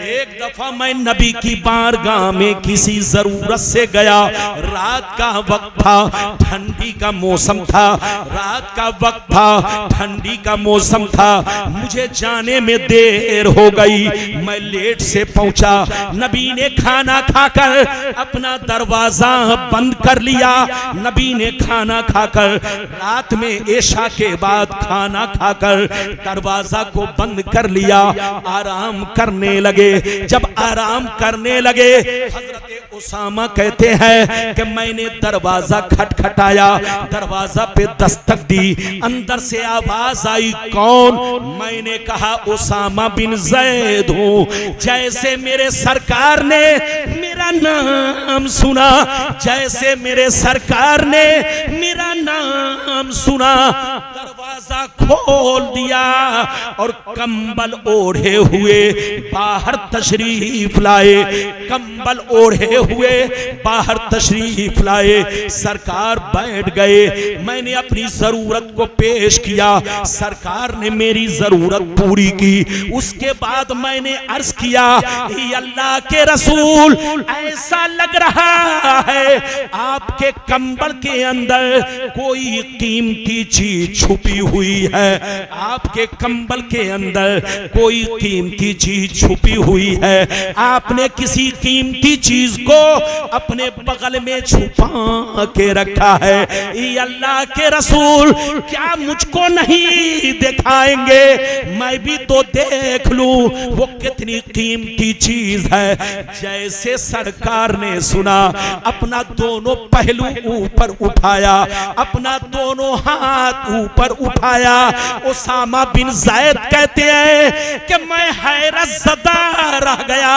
एक दफा मैं नबी की बारगाह में किसी जरूरत से गया। रात का वक्त था, ठंडी का मौसम था, रात का वक्त था, ठंडी का मौसम था। मुझे जाने में देर हो गई, मैं लेट से पहुंचा। नबी ने खाना खाकर अपना दरवाजा बंद कर लिया। नबी ने खाना खाकर, रात में ऐशा के बाद खाना खाकर दरवाजा को बंद कर लिया, आराम करने लगे। जब आराम करने लगे, हजरत उसामा कहते हैं कि मैंने दरवाजा खटखटाया, दरवाजा पे दस्तक दी, अंदर से आवाज आई, कौन? मैंने कहा उसामा बिन ज़ैद हूं। जैसे मेरे सरकार ने मेरा नाम सुना, जैसे मेरे सरकार ने मेरा नाम सुना, दरवाजा खोल दिया और कंबल ओढ़े हुए बाहर तशरीफ लाए, कंबल ओढ़े हुए बाहर तशरीफ लाए। सरकार बैठ गए, मैंने अपनी जरूरत को पेश किया, सरकार ने मेरी जरूरत पूरी की। उसके बाद मैंने अर्ज किया, अल्लाह के रसूल, ऐसा लग रहा है आपके कंबल के अंदर कोई कीमती चीज छुपी हुई है, आपके कंबल के अंदर कोई कीमती चीज छुपी हुई है। आपने किसी कीमती चीज को अपने बगल में छुपा के रखा है। ये अल्लाह के रसूल, क्या मुझको नहीं दिखाएंगे? मैं भी तो देख लूं वो कितनी कीमती चीज है। जैसे सरकार ने सुना, अपना दोनों पहलू ऊपर उठाया, अपना दोनों हाथ ऊपर उठाया। उसामा बिन ज़ैद कहते हैं कि मैं हैरत ज़दा रह गया।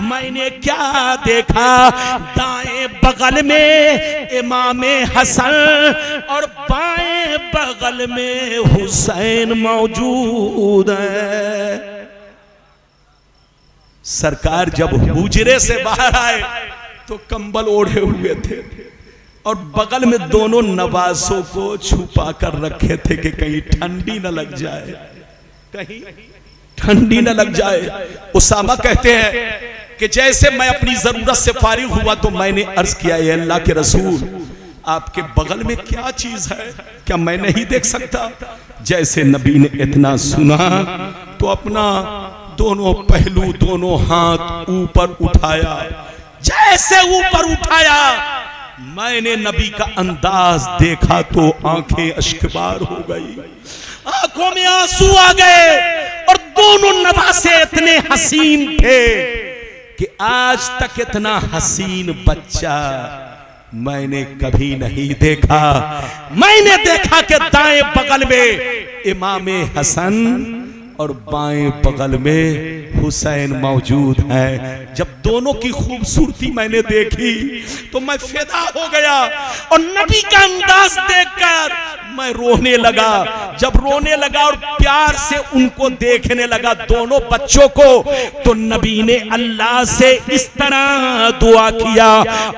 मैंने क्या देखा? दाएं बगल में इमामे हसन और बाएं बगल में हुसैन मौजूद है। सरकार जब हुजरे से बाहर आए तो कंबल ओढ़े हुए थे और बगल में दोनों नवासों को छुपा कर रखे थे कि कहीं ठंडी न लग जाए, कहीं ठंडी न लग जाए। उसामा कहते हैं कि जैसे मैं अपनी जरूरत से फारिग हुआ तो मैंने अर्ज किया, ये अल्लाह के रसूल, आपके बगल में क्या चीज है, क्या मैं नहीं देख सकता? जैसे नबी ने इतना सुना, तो अपना दोनों पहलू, दोनों हाथ ऊपर उठाया। जैसे ऊपर उठाया, मैंने नबी का अंदाज देखा तो आंखें अश्कबार हो गई, आंखों में आंसू आ गए। और दोनों नवासे इतने हसीन थे कि आज तक इतना हसीन बच्चा मैंने कभी नहीं देखा। मैंने देखा कि दाएं बगल में इमाम हसन और बाएं बगल में हुसैन मौजूद है। जब दोनों की खूबसूरती मैंने देखी तो मैं फिदा हो गया और नबी का अंदाज देखकर मैं रोने लगा। जब रोने लगा और प्यार से उनको देखने लगा दोनों बच्चों को, तो नबी ने अल्लाह से इस तरह दुआ किया,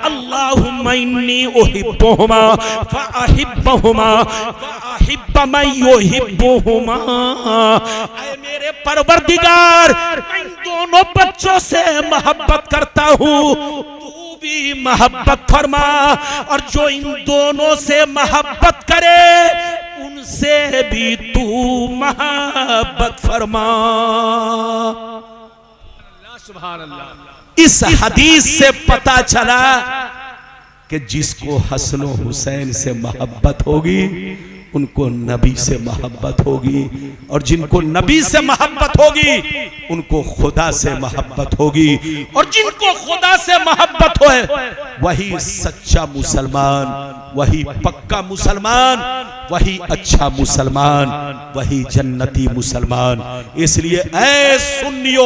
अल्लाहुम्मा इन्नी उहिब्बुहुमा फअहिब्बुहुमा वअहिब्ब मन युहिब्बुहुमा। ऐ मेरे परवरदिगार, मैं इन दोनों बच्चों से मोहब्बत करता हूँ, तू भी मोहब्बत फरमा, और जो इन दोनों से मोहब्बत करे उनसे भी तू मोहब्बत फरमा। सुभान अल्लाह। इस हदीस से पता चला कि जिसको हसन हुसैन से मोहब्बत होगी उनको नबी से मोहब्बत होगी, और जिनको नबी से मोहब्बत होगी उनको खुदा से मोहब्बत होगी, और जिनको खुदा से मोहब्बत हो वही सच्चा मुसलमान, वही पक्का मुसलमान, वही अच्छा मुसलमान, वही जन्नती मुसलमान। इसलिए ऐ सुन्नियों,